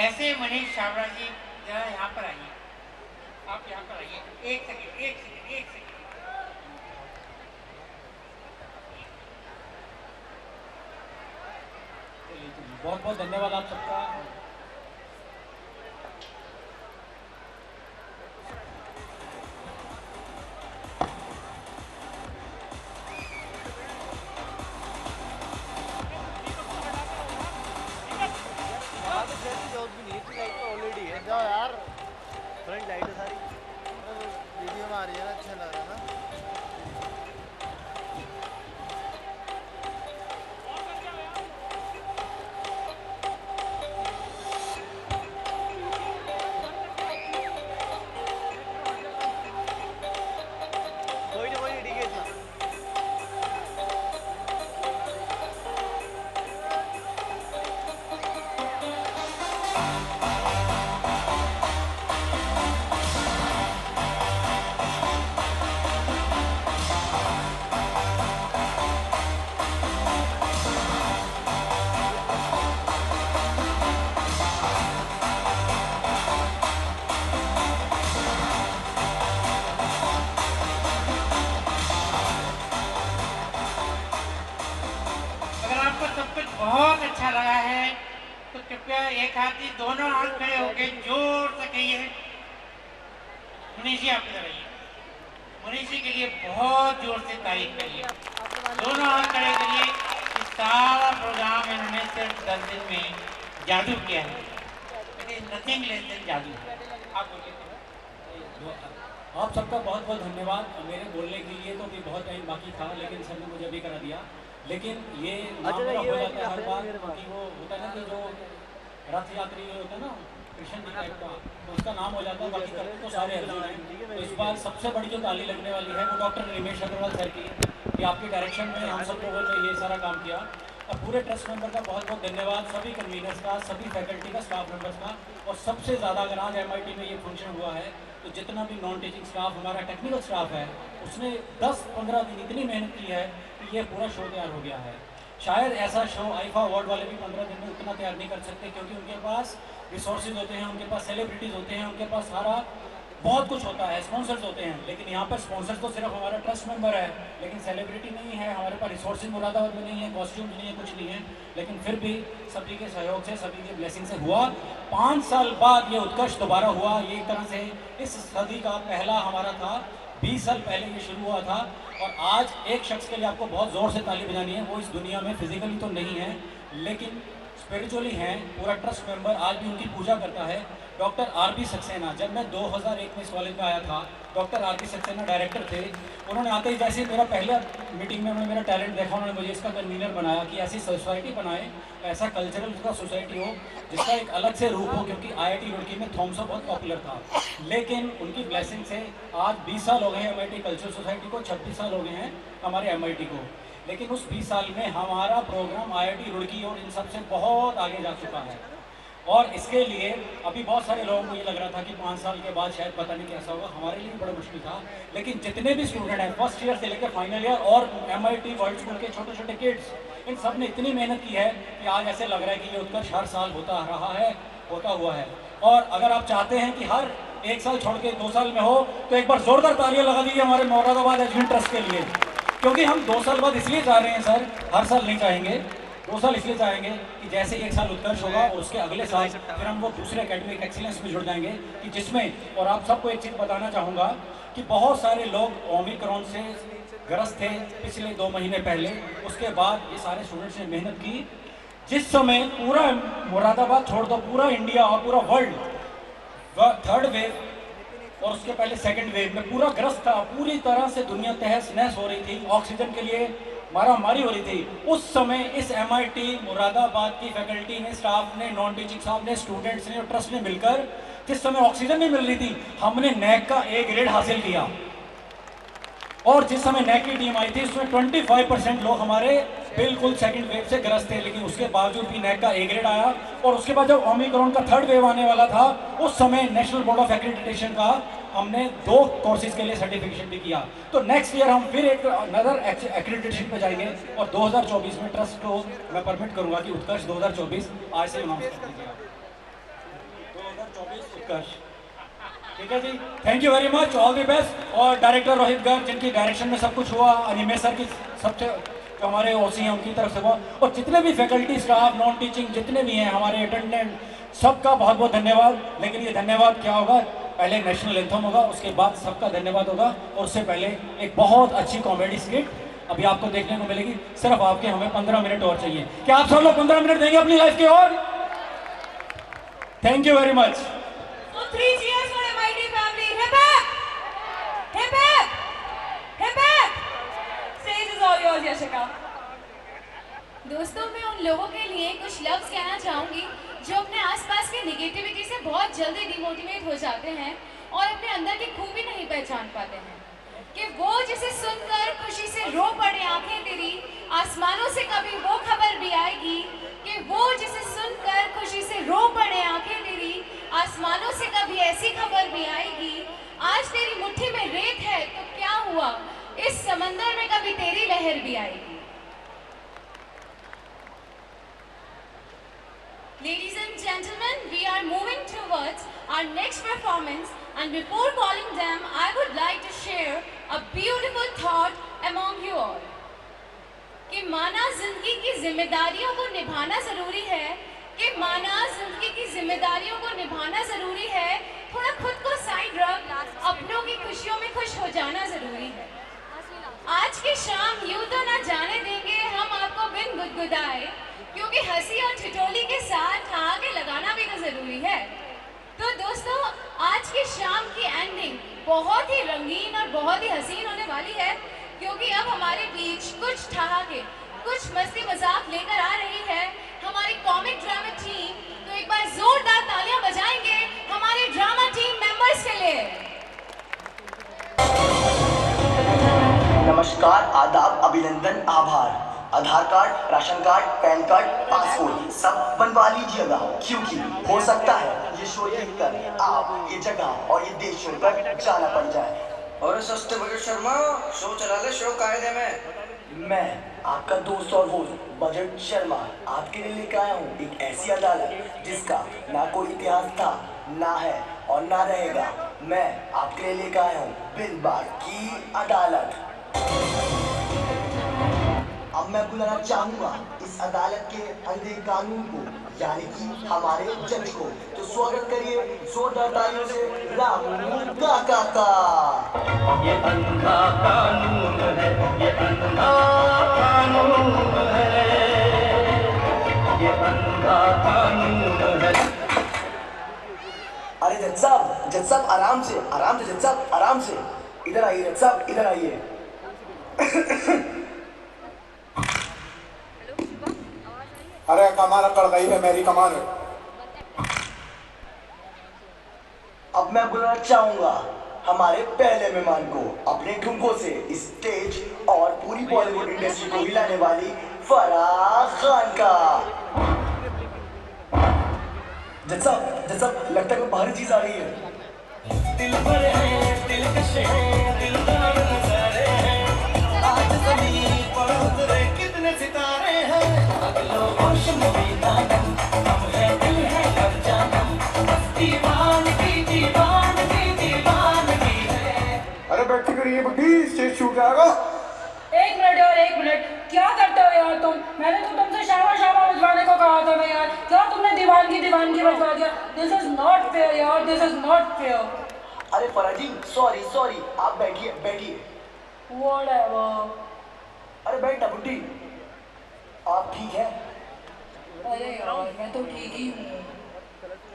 ऐसे मनीष छाबड़ा जी जरा यहाँ पर आइए, आप यहाँ पर आइए, एक सेकेंड। बहुत बहुत धन्यवाद आप सबका। ऑलरेडी है जाओ यार, फ्रंट लाइट है सारी, वीडियो में आ रही है ना, अच्छा लग रहा है ना। बहुत अच्छा लगा है तो कृपया एक हाथी दोनों हाथ खड़े होके जोर से कहिए मुनीष जी आपकी तरह आइए, मुनीष जी के लिए बहुत जोर से तारीफ करिए, दोनों हाथ खड़े करिए। इस सारा प्रोग्राम इन्होंने सिर्फ 10 दिन में जादू किया है, नथिंग लेस देन जादू। आप बोलिए। आप सबका बहुत बहुत धन्यवाद। मेरे बोलने के लिए तो अभी बहुत टाइम बाकी था, लेकिन सर ने मुझे अभी करा दिया। लेकिन ये नाम मेरा हो जाता है हर बार, क्योंकि वो होता है ना कि जो रथ यात्री होता है ना कृष्ण जी टाइप का, तो उसका नाम हो जाता है, बाकी करते तो सारे अर्जुन हैं। तो इस बार सबसे बड़ी जो ताली लगने वाली है वो डॉक्टर निमेश अग्रवाल सर की है कि आपके डायरेक्शन में हम सब लोगों ने ये सारा काम किया। और पूरे ट्रस्ट मेंबर का बहुत बहुत धन्यवाद, सभी कन्वीनर्स का, सभी फैकल्टी का, स्टाफ मेंबर्स का। और सबसे ज़्यादा अगर आज MIT में ये फंक्शन हुआ है तो जितना भी नॉन टीचिंग स्टाफ, हमारा टेक्निकल स्टाफ है, उसने 10-15 दिन इतनी मेहनत की है कि ये पूरा शो तैयार हो गया है। शायद ऐसा शो आईफा अवार्ड वाले भी 15 दिन में उतना तैयार नहीं कर सकते, क्योंकि उनके पास रिसोर्सेज होते हैं, उनके पास सेलिब्रिटीज़ होते हैं, उनके पास सारा बहुत कुछ होता है, स्पॉन्सर्स होते हैं। लेकिन यहाँ पर स्पॉन्सर्स तो सिर्फ हमारा ट्रस्ट मेंबर है, लेकिन सेलिब्रिटी नहीं है, हमारे पास रिसोर्सेज मुरादाबाद में नहीं है, कॉस्ट्यूम नहीं है, कुछ नहीं है। लेकिन फिर भी सभी के सहयोग से, सभी के ब्लेसिंग से हुआ। 5 साल बाद ये उत्कर्ष दोबारा हुआ। ये एक तरह से इस सदी का पहला हमारा था, 20 साल पहले ये शुरू हुआ था। और आज एक शख्स के लिए आपको बहुत ज़ोर से ताली बजानी है, वो इस दुनिया में फिजिकली तो नहीं है लेकिन स्पिरिचुअली हैं। पूरा ट्रस्ट मेंबर आज भी उनकी पूजा करता है। डॉक्टर RB सक्सेना, जब मैं 2001 में इस कॉलेज में आया था, डॉक्टर RB सक्सेना डायरेक्टर थे। उन्होंने आते ही जैसे मेरा पहला मीटिंग में उन्होंने मेरा टैलेंट देखा, उन्होंने मुझे इसका कन्वीनर बनाया कि ऐसी सोसाइटी बनाए, ऐसा कल्चरल का सोसाइटी हो जिसका एक अलग से रूप हो, क्योंकि IIT रुड़की में थॉमसा बहुत पॉपुलर था। लेकिन उनकी ब्लेसिंग से आज 20 साल हो गए हैं MIT कल्चरल सोसाइटी को, 26 साल हो गए हैं हमारे MIT को। लेकिन उस 20 साल में हमारा प्रोग्राम IIT रुड़की और इन सब से बहुत आगे जा चुका है। और इसके लिए अभी बहुत सारे लोगों को ये लग रहा था कि 5 साल के बाद शायद पता नहीं कैसा होगा, हमारे लिए भी बड़ा मुश्किल था। लेकिन जितने भी स्टूडेंट हैं फर्स्ट ईयर से लेकर फाइनल ईयर और MIT वर्ल्ड स्कूल के छोटे छोटे किड्स, इन सब ने इतनी मेहनत की है कि आज ऐसे लग रहा है कि ये उत्कर्ष हर साल होता रहा है, होता हुआ है। और अगर आप चाहते हैं कि हर 1 साल छोड़ के 2 साल में हो, तो एक बार जोरदार तालियां लगा दीजिए हमारे मुरादाबाद एजुकेशन ट्रस्ट के लिए। क्योंकि हम 2 साल बाद इसलिए चाह रहे हैं सर, हर साल नहीं चाहेंगे, 2 साल इसलिए चाहेंगे कि जैसे 1 साल उत्कर्ष होगा और उसके अगले साल फिर हम वो दूसरे एकेडमिक एक्सीलेंस में जुड़ जाएंगे कि जिसमें, और आप सबको एक चीज़ बताना चाहूँगा कि बहुत सारे लोग ओमिक्रॉन से ग्रस्त थे पिछले 2 महीने पहले। उसके बाद ये सारे स्टूडेंट्स ने मेहनत की। जिस समय पूरा मुरादाबाद छोड़ दो, पूरा इंडिया और पूरा वर्ल्ड 3rd वेव और उसके पहले 2nd वेव में पूरा ग्रस्त था, पूरी तरह से दुनिया तहस नहस हो रही थी, ऑक्सीजन के लिए मारामारी हो रही थी। उस समय इस MIT मुरादाबाद की फैकल्टी ने, स्टाफ ने, नॉन टीचिंग स्टाफ ने, स्टूडेंट्स ने और ट्रस्ट ने मिलकर, जिस समय ऑक्सीजन नहीं मिल रही थी, हमने NAC का A ग्रेड हासिल किया। और जिस समय NAC की टीम आई थी उसमें 25% लोग हमारे बिल्कुल 2nd वेव से ग्रस्त थे, लेकिन उसके बावजूद भी NAC का A ग्रेड आया। और उसके बाद जब ओमिक्रॉन का 3rd वेव आने वाला था, उस समय नेशनल बोर्ड ऑफ एक्रेडिटेशन का हमने 2 कोर्सेज के लिए सर्टिफिकेशन भी किया। तो नेक्स्ट ईयर हम फिर एक नदर एक्रेडिटेशन पे जाएंगे और 2024 में ट्रस्ट को मैं परमिट करूंगा कि उत्कर्ष 2024 आज से अनाउंस कर दीजिएगा। 2024 उत्कर्ष, ठीक है जी। Thank you very much, all the best. और डायरेक्टर रोहित गर्ग, जिनकी डायरेक्शन में सब कुछ हुआ, अनिमेश सर की सबसे हमारे ओसी हैं उनकी तरफ से बहुत, और जितने भी फैकल्टी स्टाफ नॉन टीचिंग जितने भी हैं हमारे अटेंडेंट, सबका बहुत बहुत धन्यवाद। लेकिन ये धन्यवाद क्या होगा, पहले नेशनल एंथम होगा, उसके बाद सबका धन्यवाद होगा, और उससे पहले एक बहुत अच्छी कॉमेडी स्किट अभी आपको देखने को मिलेगी। सिर्फ आपके हमें 15 मिनट और चाहिए। क्या आप सब लोग 15 मिनट देंगे अपनी लाइफ की और? Thank you very much. So 3 cheers for MIT family. Hip hip! Hip hip! Hip hip! Stage is all yours, Yashika. दोस्तों, मैं उन लोगों के लिए कुछ लफ्ज़ कहना चाहूँगी जो अपने आसपास की नेगेटिविटी से बहुत जल्दी डिमोटिवेट हो जाते हैं और अपने अंदर की खूबी नहीं पहचान पाते हैं। कि वो जिसे सुनकर खुशी से रो पड़े आंखें तेरी, आसमानों से कभी वो खबर भी आएगी। कि वो जिसे सुनकर खुशी से रो पड़े आंखें तेरी, आसमानों से कभी ऐसी खबर भी आएगी। आज तेरी मुट्ठी में रेत है तो क्या हुआ, इस समंदर में कभी तेरी लहर भी आएगी। Ladies and gentlemen, we are moving towards our next performance, and before calling them, I would like to share a beautiful thought among you all. कि माना जिंदगी की जिम्मेदारियों को निभाना जरूरी है, कि माना जिंदगी की जिम्मेदारियों को निभाना जरूरी है, थोड़ा खुद को साइड रख, अपनों की खुशियों में खुश हो जाना जरूरी है। आज की शाम यूं तो ना जाने देंगे हम आपको बिन गुदगुदाए, क्योंकि हंसी और ठिठोली के साथ आगे लगाना भी तो जरूरी है। तो दोस्तों, आज की शाम की एंडिंग बहुत ही रंगीन और बहुत ही हसीन होने वाली है, क्योंकि अब हमारे बीच कुछ ठहाके, कुछ मस्ती मजाक लेकर आ रही है हमारी कॉमिक ड्रामा टीम। तो एक बार जोरदार तालियां बजाएंगे हमारे ड्रामा टीम मेंबर्स के लिए। नमस्कार, आदाब, अभिनंदन, आभार। Aadhaar card, ration card, PAN card, passport सब बनवा लीजिएगा, क्योंकि हो सकता है ये शो देखकर आप ये जगह और ये देश छोड़कर जाना पड़ जाए। और सस्ते बजट शर्मा, शो चला ले, शो कायदे में। मैं आपका दोस्त और होस्ट बजट शर्मा आपके लिए लेकर आया हूँ एक ऐसी अदालत जिसका ना कोई इतिहास था, ना है और ना रहेगा। मैं आपके लिए लेकर आया हूँ बिन बार की अदालत। अब मैं बुलाना चाहूँगा इस अदालत के अंधे कानून को, यानी कि हमारे जज को। तो स्वागत करिए जोरदार तालियों से रामू काका का। ये अंधा कानून है, ये अंधा कानून है, ये अंधा कानून है। अरे जज साहब आराम से जज साहब आराम से। इधर आइए जज साहब, इधर आइए। अरे कमान कर गई है मेरी कमान। अब मैं बुलाना चाहूंगा हमारे पहले मेहमान को, अपने ठुमकों से स्टेज और पूरी बॉलीवुड इंडस्ट्री को हिलाने वाली फराह खान का। जज साहब लगता है कोई बाहरी चीज आ रही है। दिल पर है, दिल कश है, दिलदार नजारे हैं, आज ज़मीन पर उतरे कितने सितारे हैं। अगलो होश में दानम, हम है दिल है हर जानम, दीवानगी दीवानगी दीवानगी है। अरे बैठी करिए बुड्ढी, स्टेज छूट जाएगा। एक मिनट यार, एक मिनट, क्या करते हो यार तुम? मैंने तो तुमसे शामा शामा बजवाने को कहा था ना यार, क्या तुमने दीवानगी दीवानगी बजवा दिया? दिस इज नॉट फेयर यार, दिस इज नॉट फेयर। अरे फराह जी सॉरी, आप बैठिए। Whatever. अरे बैठा बुड्ढी, आप ठीक है? अरे यार मैं तो ठीक ही हूँ।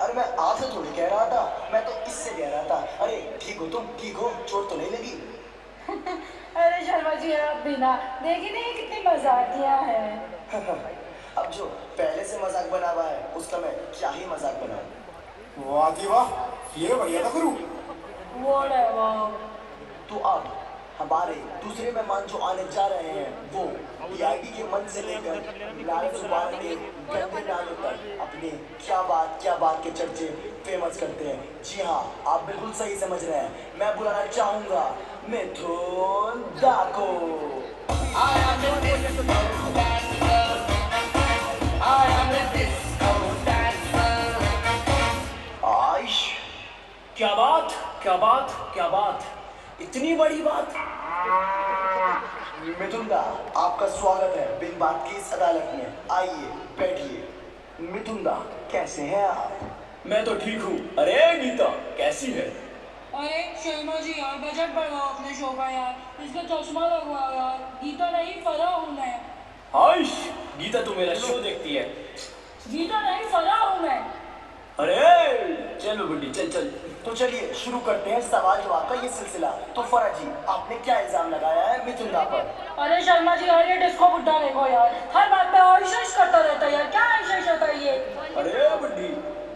अरे मैं आपसे थोड़ी कह रहा था, मैं तो इससे कह रहा था। अरे ठीक हो तुम, ठीक हो, चोट तो नहीं लगी? अरे शर्मा जी आप भी ना, देखी नहीं कितनी मजाकिया है। अब जो पहले से मजाक बना हुआ है उसका मैं क्या ही मजाक बनाऊं। वाह जी वाह, ये बढ़िया था गुरु। तो अब हमारे दूसरे मेहमान जो आने जा रहे हैं वो वीआईपी के मन से लेकर लाल जुबान के गंदे नालों तक अपने क्या बात के चर्चे फेमस करते हैं। जी हाँ, आप बिल्कुल सही समझ रहे हैं। मैं बुलाना चाहूंगा मिथुन दा को। आइश, क्या बात, इतनी बड़ी बात। मिथुन दा, आपका स्वागत है बिन बात की इस अदालत में। आइए बैठिए। मिथुन दा, कैसे हैं आप? मैं तो ठीक हूँ। अरे गीता कैसी है? अरे शर्मा जी यार, बजट बढ़ाओ अपने शो का यार, इसका चश्मा लगवाओ यार। गीता नहीं, फरा हूँ मैं। आयुष, गीता तो मेरा शो देखती है। गीता नहीं, फरा हूँ मैं। अरे चलो बुड्ढी, चल चल। तो चलिए शुरू करते हैं सवाल जवाब का ये सिलसिला। तो फरा जी, आपने क्या इल्जाम लगाया है मिथुन दा पर? अरे शर्मा जी यार, ये डिस्को बुड्ढा देखो यार, हर बात पे आयुष करता रहता है यार। क्या आयुष होता है ये? अरे बुड्ढी,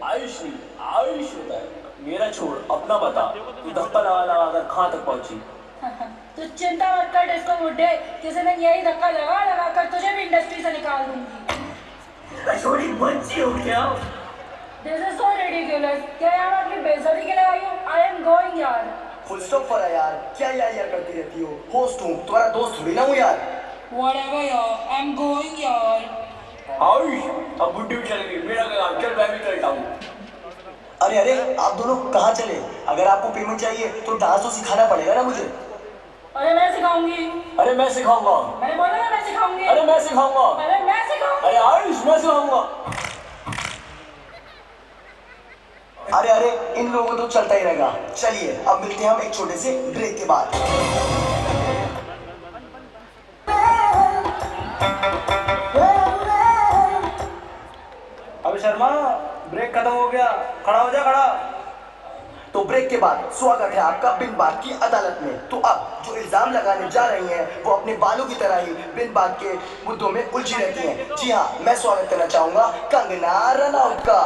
आयुष नहीं, आयुष होता है। मेरा छोड़, अपना बता, तू धक्का लगा लगा कर कहाँ तक पहुंची? तो चिंता मत कर डिस्को बुड्ढे, किसी दिन यही धक्का लगा लगा कर तुझे भी इंडस्ट्री से निकाल दूंगी। छोड़ी बच्ची हो क्या? This is so ridiculous. क्या यार आपकी बेइज्जती के लिए आई हूँ? I am going यार। फुल स्टॉप फरा यार, क्या यार करती रहती हो? होस्ट हूँ, तुम्हारा दोस्त थोड़ी ना हूँ यार। Whatever यार, I'm going यार। आयुष, अब बुड्ढी भी चलेगी, मेरा काम, चल मैं भी चलता हूँ। अरे अरे, आप दोनों कहाँ चले? अगर आपको पेमेंट चाहिए तो डांस तो सिखाना पड़ेगा ना मुझे। अरे मैं सिखाऊंगी। अरे मैं सिखाऊंगा। मैंने बोला ना मैं सिखाऊंगी। अरे मैं सिखाऊंगा। अरे मैं सिखाऊंगी। अरे आयुष, मैं सिखाऊंगा। अरे अरे, इन लोगों को तो चलता ही रहेगा। चलिए अब मिलते हैं हम एक छोटे से ब्रेक के बाद। अब शर्मा, ब्रेक खत्म हो गया, खड़ा हो जा, खड़ा। तो ब्रेक के बाद स्वागत है आपका बिन बात की अदालत में। तो अब जो इल्जाम लगाने जा रही हैं वो अपने बालों की तरह ही बिन बात के मुद्दों में उलझी रहती हैं। जी हाँ, मैं स्वागत करना चाहूंगा कंगना रनौत का।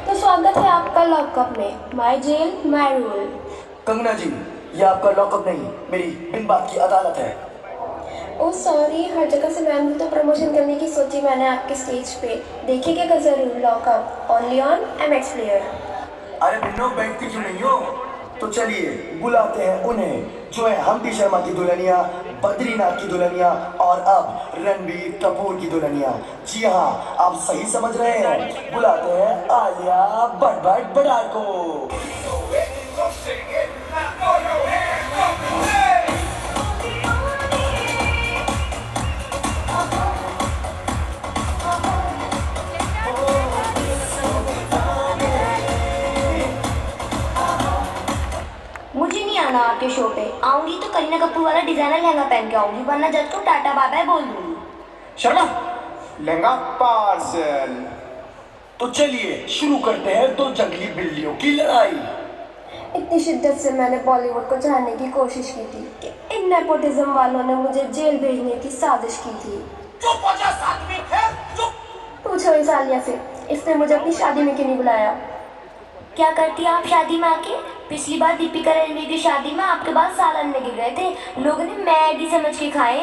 तो स्वागत है आपका लॉकअप में। My jail my rule. Kangana ji, ये आपका लॉकअप नहीं, मेरी बिन बात की अदालत है। ओह सॉरी, हर जगह से मैम तो प्रमोशन करने की सोची मैंने आपके स्टेज पे। देखिएगा जरूर lockup, only on MX player. अरे बिन्नो, बैठती क्यों नहीं हो? तो चलिए बुलाते हैं उन्हें जो है हम्पी शर्मा की दुल्हनिया, बद्रीनाथ की दुल्हनिया और अब रणबीर कपूर की दुल्हनिया। जी हाँ, आप सही समझ रहे हैं, बुलाते हैं आलिया भट्ट बड़ार को। मुझे नहीं आना आपके शो पे। आऊंगी तो करीना कपूर वाला डिजाइनर लहंगा पहन के आऊंगी, वरना जज को टाटा बाय बाय बोल दूंगी। शर्मा, लहंगा पार्सल। तो चलिए शुरू करते हैं दो जंगली बिल्लियों की लड़ाई। इतनी शिद्दत से मैंने बॉलीवुड को जानने की कोशिश की थी कि इन नेपोटिज्म वालों ने मुझे जेल भेजने की साजिश की थी। चुप हो जा साध्वी, चुप। पूछो इस आलिया से, इसने मुझे अपनी शादी में क्यों नहीं बुलाया? क्या करती आप शादी में आके? पिछली बार दीपिका रणवीर की शादी में आपके बाद सालन में गिर गए थे, लोगों ने मैगी समझ के खाए।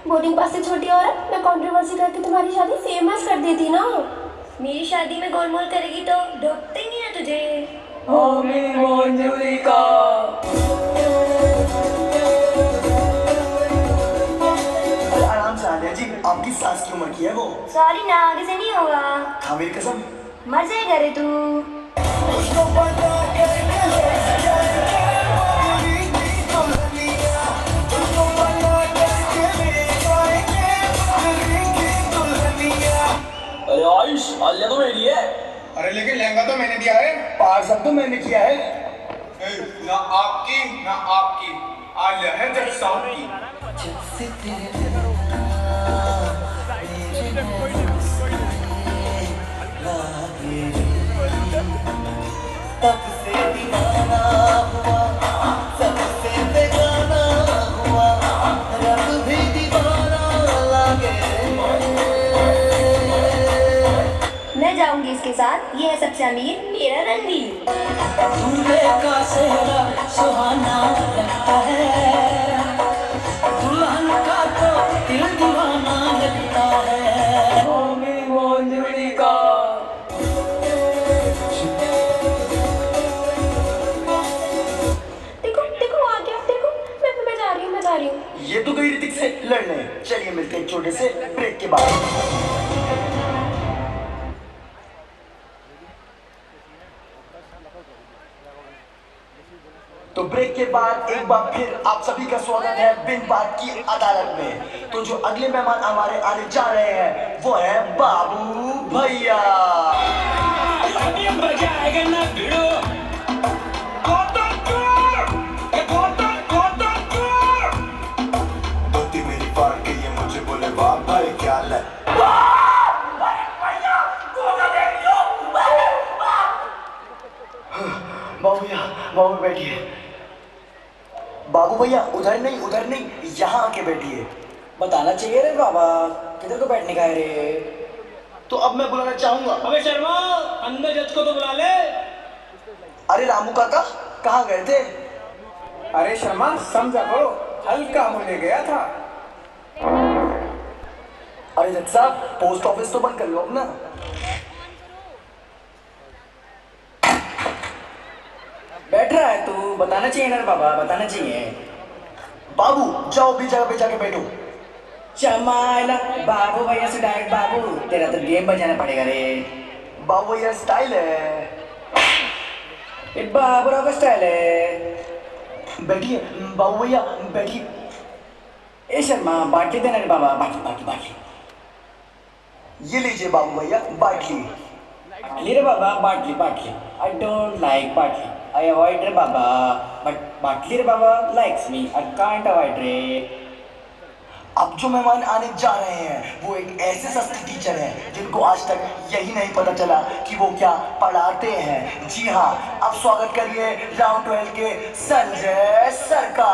बोर्डिंग पास से छोटी औरत, मैं कंट्रोवर्सी करके तुम्हारी शादी फेमस कर देती ना। मेरी शादी में गोलमोल करेगी तो ढोकते नहीं है तुझे। आराम से आलिया जी, आपकी सास की उम्र की है वो? सॉरी ना, आगे से नहीं होगा। खा मेरी कसम। मर जाएगा रे तू। अरे आयुष, आलिया तो मेरी है। अरे लेकिन लहंगा तो मैंने दिया है। पार्सल तो मैंने किया है। ना आपकी ना आपकी, आलिया है जब साहब की। तब से दीवाना हुआ, सबसे बेगाना हुआ, रब भी दीवाना लगे। मैं जाऊंगी इसके साथ, ये है सबसे अमीर मेरा रणवीर। दूल्हे का सेहरा सुहाना लगता है, दुल्हन का तो दिल दीवाना लगता है। मंजूरी का से ब्रेक के बाद। तो ब्रेक के बाद एक बार फिर आप सभी का स्वागत है बिन बात की अदालत में। तो जो अगले मेहमान हमारे आने जा रहे हैं वो है बाबू भैया। धोती मेरी फाड़ के ये मुझे बोले वाह भाई क्या है। बाबू भैया, बाबू बैठिए। बाबू भैया उधर नहीं यहाँ आके बैठिए। बताना चाहिए रे बाबा, किधर को बैठने का है रे? तो अब मैं बुलाना चाहूंगा। अबे शर्मा, अंदर जज को तो बुला ले। अरे रामू काका कहाँ गए थे? अरे शर्मा समझा करो, हल्का होने गया था। अरे जज साहब, पोस्ट ऑफिस तो बंद कर लो अपना। बैठ रहा है तू, बताना चाहिए ना बाबा, बताना चाहिए। बाबू जाओ भी जगह पे जाके बैठो। चमाला बाबू भैया से डायरेक्ट बाबू, तेरा तो गेम बजाना पड़ेगा रे। बाबू भैया स्टाइल है, ये बाबू राव का स्टाइल है। बैठिए बाबू भैया बैठिए। ए शर्मा बाटली देना रे बाबा, बाटली। ये लीजिए बाबू भैया बाटली। रे बाबा बाटली। I don't like बाटली, I avoid रे बाबा, but बाटली रे बाबा likes me, I can't avoid रे। अब जो मेहमान आने जा रहे हैं वो एक ऐसे सस्ते टीचर हैं जिनको आज तक यही नहीं पता चला कि वो क्या पढ़ाते हैं। जी हाँ, अब स्वागत करिए राउंड 12 के संजय सर का।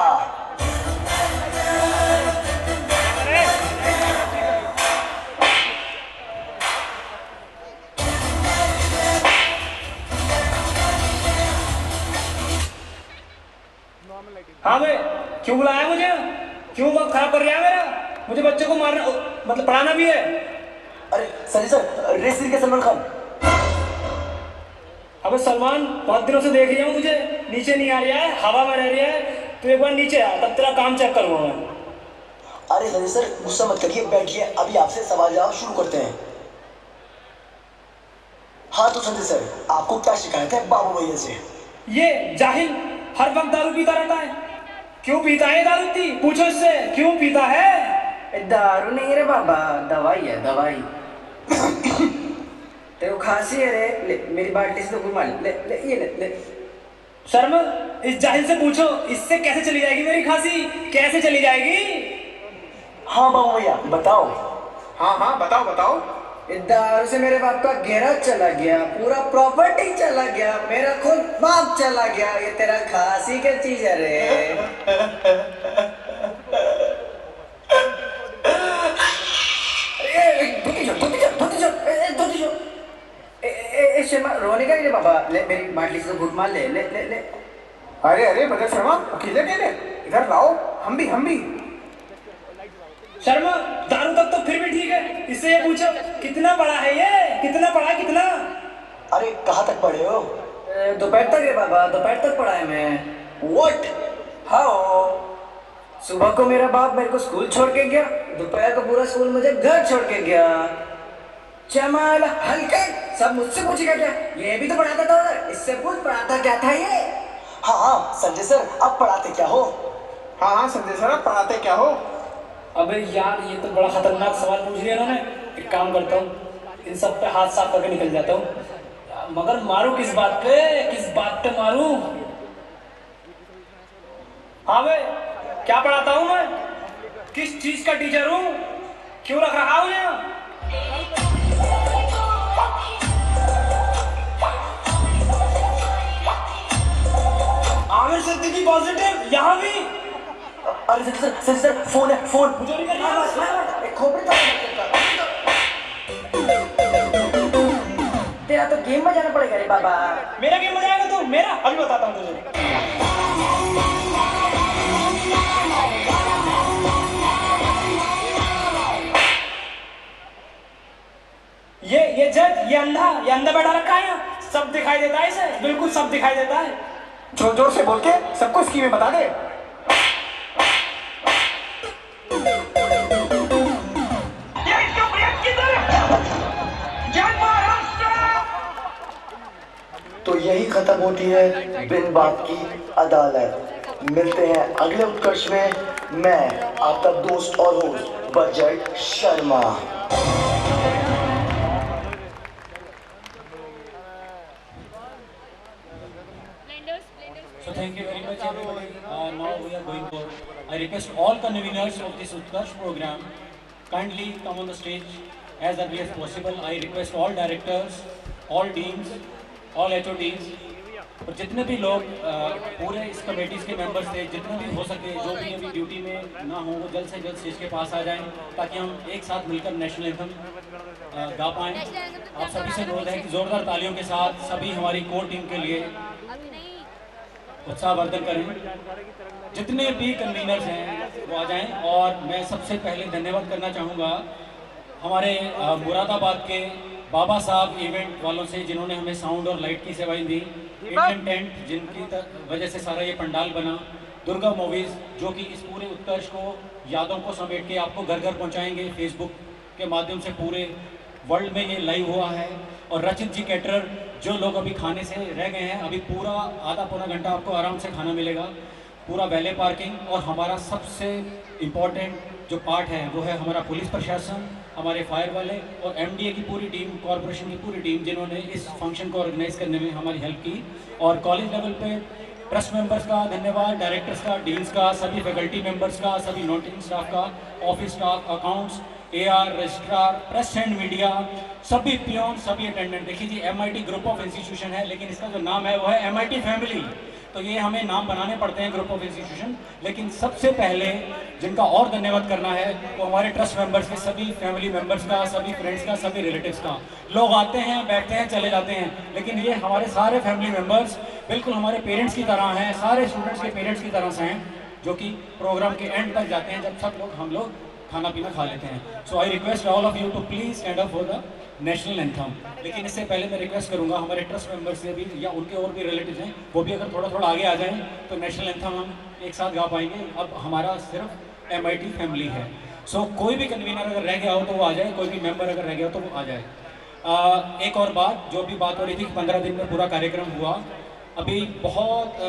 हाँ भाई, क्यों बुलाया मुझे? क्यों वक्त खराब कर रहा है मेरा? मुझे बच्चों को मारना मतलब पढ़ाना भी है। अरे संजय सर, रेसर के सलमान खान। अबे सलमान, बहुत दिनों से देख रही हूँ तुझे, नीचे नहीं आ रहा है, हवा में रह रही है। तू एक बार नीचे आ, तब तेरा काम चेक करूँगा मैं। अरे संजय सर गुस्सा मत करिए, बैठिए, अभी आपसे सवाल जवाब शुरू करते हैं। हाँ तो संजय सर, आपको क्या शिकायत है बाबू भैया से? ये जाहिल हर वक्त दारू पीता रहता है। क्यों पीता है दारू? पूछो इससे, क्यों पीता है? दारू नहीं रे बाबा, दवाई है दवाई। तेरे को खांसी है रे, ले मेरी बाल्टी से तो घुमा ले, ये ले। शर्म, इस जाहिल से पूछो, इससे कैसे चली जाएगी मेरी खांसी? कैसे चली जाएगी? हाँ बाबू भैया बताओ। हाँ बताओ। दारू से मेरे बाप का गहरा चला गया, पूरा प्रॉपर्टी चला गया, मेरा खुद बाप चला गया। ये तेरा खांसी क्या चीज है रे? शर्मा रोने का नहीं बाबा, ले मेरी बाटली से घुट मार ले। अरे बदर शर्मा, अकेले इधर लाओ, हम भी। शर्मा, दारू तक तो फिर भी ठीक है, इससे ये पूछो कितना पढ़ा है ये? कितना? अरे कहाँ तक पढ़े हो? दोपहर तक रे बाबा, दोपहर तक पढ़ा है मैं। What? हाउ? सुबह को मेरा बाप मेरे को स्कूल छोड़ के गया, दोपहर को पूरा स्कूल मुझे घर छोड़ के गया। चमाल हल्के सब मुझसे पूछेगा क्या? ये भी तो पढ़ाता था उधर, इससे पूछ पढ़ाता क्या था ये? हाँ संजय सर, अब पढ़ाते क्या हो? हाँ संजय सर, अब पढ़ाते क्या हो? अबे यार, ये तो बड़ा खतरनाक सवाल पूछ लिया इन्होंने। एक काम करता हूँ, इन सब पे हाथ साफ करके निकल जाता हूँ। मगर मारूं किस बात पे मारूं? हाँ भाई, क्या पढ़ाता हूँ मैं? किस चीज का टीचर हूँ? क्यों रख रहा हूँ यहाँ? आमिर सिद्दीकी पॉजिटिव यहाँ भी। अरे सर फोन है, फोन। तेरा तो गेम बजाना पड़ेगा रे बाबा। मेरा गेम बजाएगा तू? मेरा अभी बताता हूँ तुझे। ये जज, ये अंधा बैठा रखा है यहाँ, सब दिखाई देता है इसे, बिल्कुल सब दिखाई देता है। जोर से बोल के सबको स्कीमें बता दे। खत्म होती है बिन बाप की अदालत। मिलते हैं अगले उत्कर्ष में। मैं आपका दोस्त और host budget Sharma. So thank you very much everybody. Now we are going for. I request all conveners of this Utkarsh program kindly come on the stage as early as possible. I request all directors, all deans, all HODs और जितने भी लोग पूरे इस committees के members थे, जितने भी हो सके, जो भी अभी ड्यूटी में ना हो, वो जल्द से जल्द स्टेज के पास आ जाएं ताकि हम एक साथ मिलकर नेशनल एंथम गा पाएँ। आप सभी से अनुरोध है कि ज़ोरदार तालियों के साथ सभी हमारी कोर टीम के लिए उत्साहवर्धन करें। जितने भी कन्वीनर्स हैं वो आ जाएं। और मैं सबसे पहले धन्यवाद करना चाहूँगा हमारे मुरादाबाद के बाबा साहब इवेंट वालों से, जिन्होंने हमें साउंड और लाइट की सेवाएं दी। इंडियन टेंट, जिनकी वजह से सारा ये पंडाल बना। दुर्गा मूवीज़, जो कि इस पूरे उत्कर्ष को, यादों को समेट के आपको घर घर पहुँचाएंगे। फेसबुक के माध्यम से पूरे वर्ल्ड में ये लाइव हुआ है। और रचित जी कैटरर, जो लोग अभी खाने से रह गए हैं, अभी पूरा आधा पौना घंटा आपको आराम से खाना मिलेगा। पूरा वैले पार्किंग। और हमारा सबसे इम्पॉर्टेंट जो पार्ट है वो है हमारा पुलिस प्रशासन, हमारे फायर वाले और MDA की पूरी टीम, कॉरपोरेशन की पूरी टीम, जिन्होंने इस फंक्शन को ऑर्गेनाइज करने में हमारी हेल्प की। और कॉलेज लेवल पे ट्रस्ट मेंबर्स का धन्यवाद, डायरेक्टर्स का, डीन्स का, सभी फैकल्टी मेंबर्स का, सभी नॉन टीचिंग स्टाफ का, office staff, accounts, AR, registrar, press and media, सभी पियोन, सभी अटेंडेंट। देखिए जी, MIT ग्रुप ऑफ इंस्टीट्यूशन है, लेकिन इसका जो नाम है वो है MIT फैमिली। तो ये हमें नाम बनाने पड़ते हैं ग्रुप ऑफ इंस्टीट्यूशन। लेकिन सबसे पहले जिनका और धन्यवाद करना है वो हमारे ट्रस्ट मेंबर्स के, सभी फैमिली मेंबर्स का, सभी फ्रेंड्स का, सभी रिलेटिव्स का। लोग आते हैं, बैठते हैं, चले जाते हैं, लेकिन ये हमारे सारे फैमिली मेंबर्स बिल्कुल हमारे पेरेंट्स की तरह हैं, सारे स्टूडेंट्स के पेरेंट्स की तरह से हैं, जो कि प्रोग्राम के एंड तक जाते हैं, जब सब लोग हम लोग खाना पीना खा लेते हैं। So I request all of you to please stand up for the national anthem. लेकिन इससे पहले मैं रिक्वेस्ट करूंगा हमारे ट्रस्ट मेंबर्स से भी, या उनके और भी रिलेटिव्स हैं, वो भी अगर थोड़ा थोड़ा आगे आ जाएं तो नेशनल एंथम हम एक साथ गा पाएंगे। अब हमारा सिर्फ MIT फैमिली है। सो कोई भी कन्वीनर अगर रह गया हो तो वो आ जाए, कोई भी मेंबर अगर रह गया हो तो वो आ जाए। एक और बात, जो भी बात हो रही थी कि 15 दिन में पूरा कार्यक्रम हुआ, अभी बहुत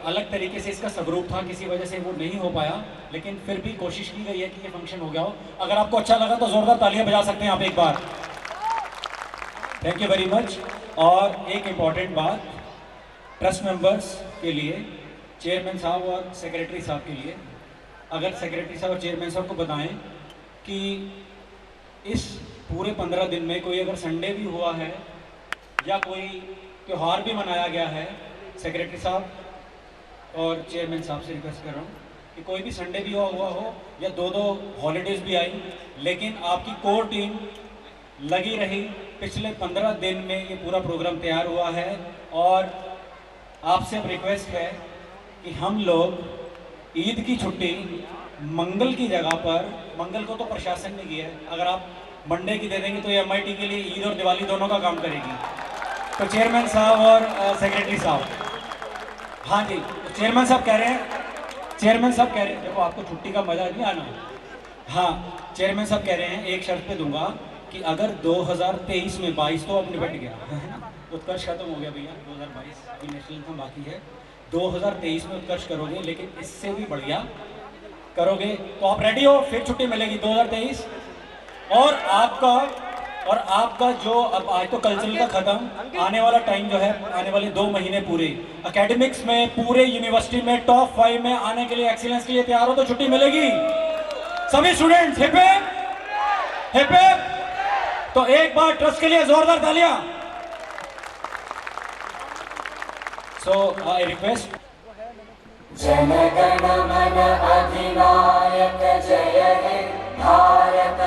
अलग तरीके से इसका स्वरूप था, किसी वजह से वो नहीं हो पाया, लेकिन फिर भी कोशिश की गई है कि ये फंक्शन हो गया हो। अगर आपको अच्छा लगा तो जोरदार तालियां बजा सकते हैं आप एक बार। Thank you very much. और एक इम्पॉर्टेंट बात ट्रस्ट मेंबर्स के लिए, चेयरमैन साहब और सेक्रेटरी साहब के लिए, अगर सेक्रेटरी साहब और चेयरमैन साहब को बताएं कि इस पूरे 15 दिन में कोई अगर संडे भी हुआ है या कोई त्यौहार भी मनाया गया है, सेक्रेटरी साहब और चेयरमैन साहब से रिक्वेस्ट कर रहा हूँ कि कोई भी संडे भी हुआ हो या 2 हॉलीडेज़ भी आई, लेकिन आपकी कोर टीम लगी रही। पिछले 15 दिन में ये पूरा प्रोग्राम तैयार हुआ है। और आपसे अब रिक्वेस्ट है कि हम लोग ईद की छुट्टी मंगल की जगह पर, मंगल को तो प्रशासन ने किया है, अगर आप मंडे की दे देंगे तो ये MIT के लिए ईद और दिवाली दोनों का काम करेगी। तो चेयरमैन साहब और सेक्रेटरी साहब, हाँ जी, तो चेयरमैन साहब कह रहे हैं, देखो आपको छुट्टी का मजा नहीं आना। हाँ, चेयरमैन साहब कह रहे हैं एक शर्त पे दूंगा कि अगर 2023 में 22 तो अब निपट गया है ना, उत्कर्ष खत्म हो गया भैया, 2022 अभी नेशनल एंथम बाकी है, 2023 में उत्कर्ष करोगे, लेकिन इससे भी बढ़िया करोगे तो आप रेडी हो, फिर छुट्टी मिलेगी 2023। और आपका जो अब आज तो कल्चरल का खत्म, आने वाला टाइम जो है, आने वाले 2 महीने पूरे एकेडमिक्स में, पूरे यूनिवर्सिटी में टॉप 5 में आने के लिए, एक्सीलेंस के लिए तैयार हो तो छुट्टी मिलेगी। सभी स्टूडेंट्स हिप हिप हिप। तो एक बार ट्रस्ट के लिए जोरदार तालियां। सो आई रिक्वेस्ट। जन गण मन अधिनायक जय हे भारत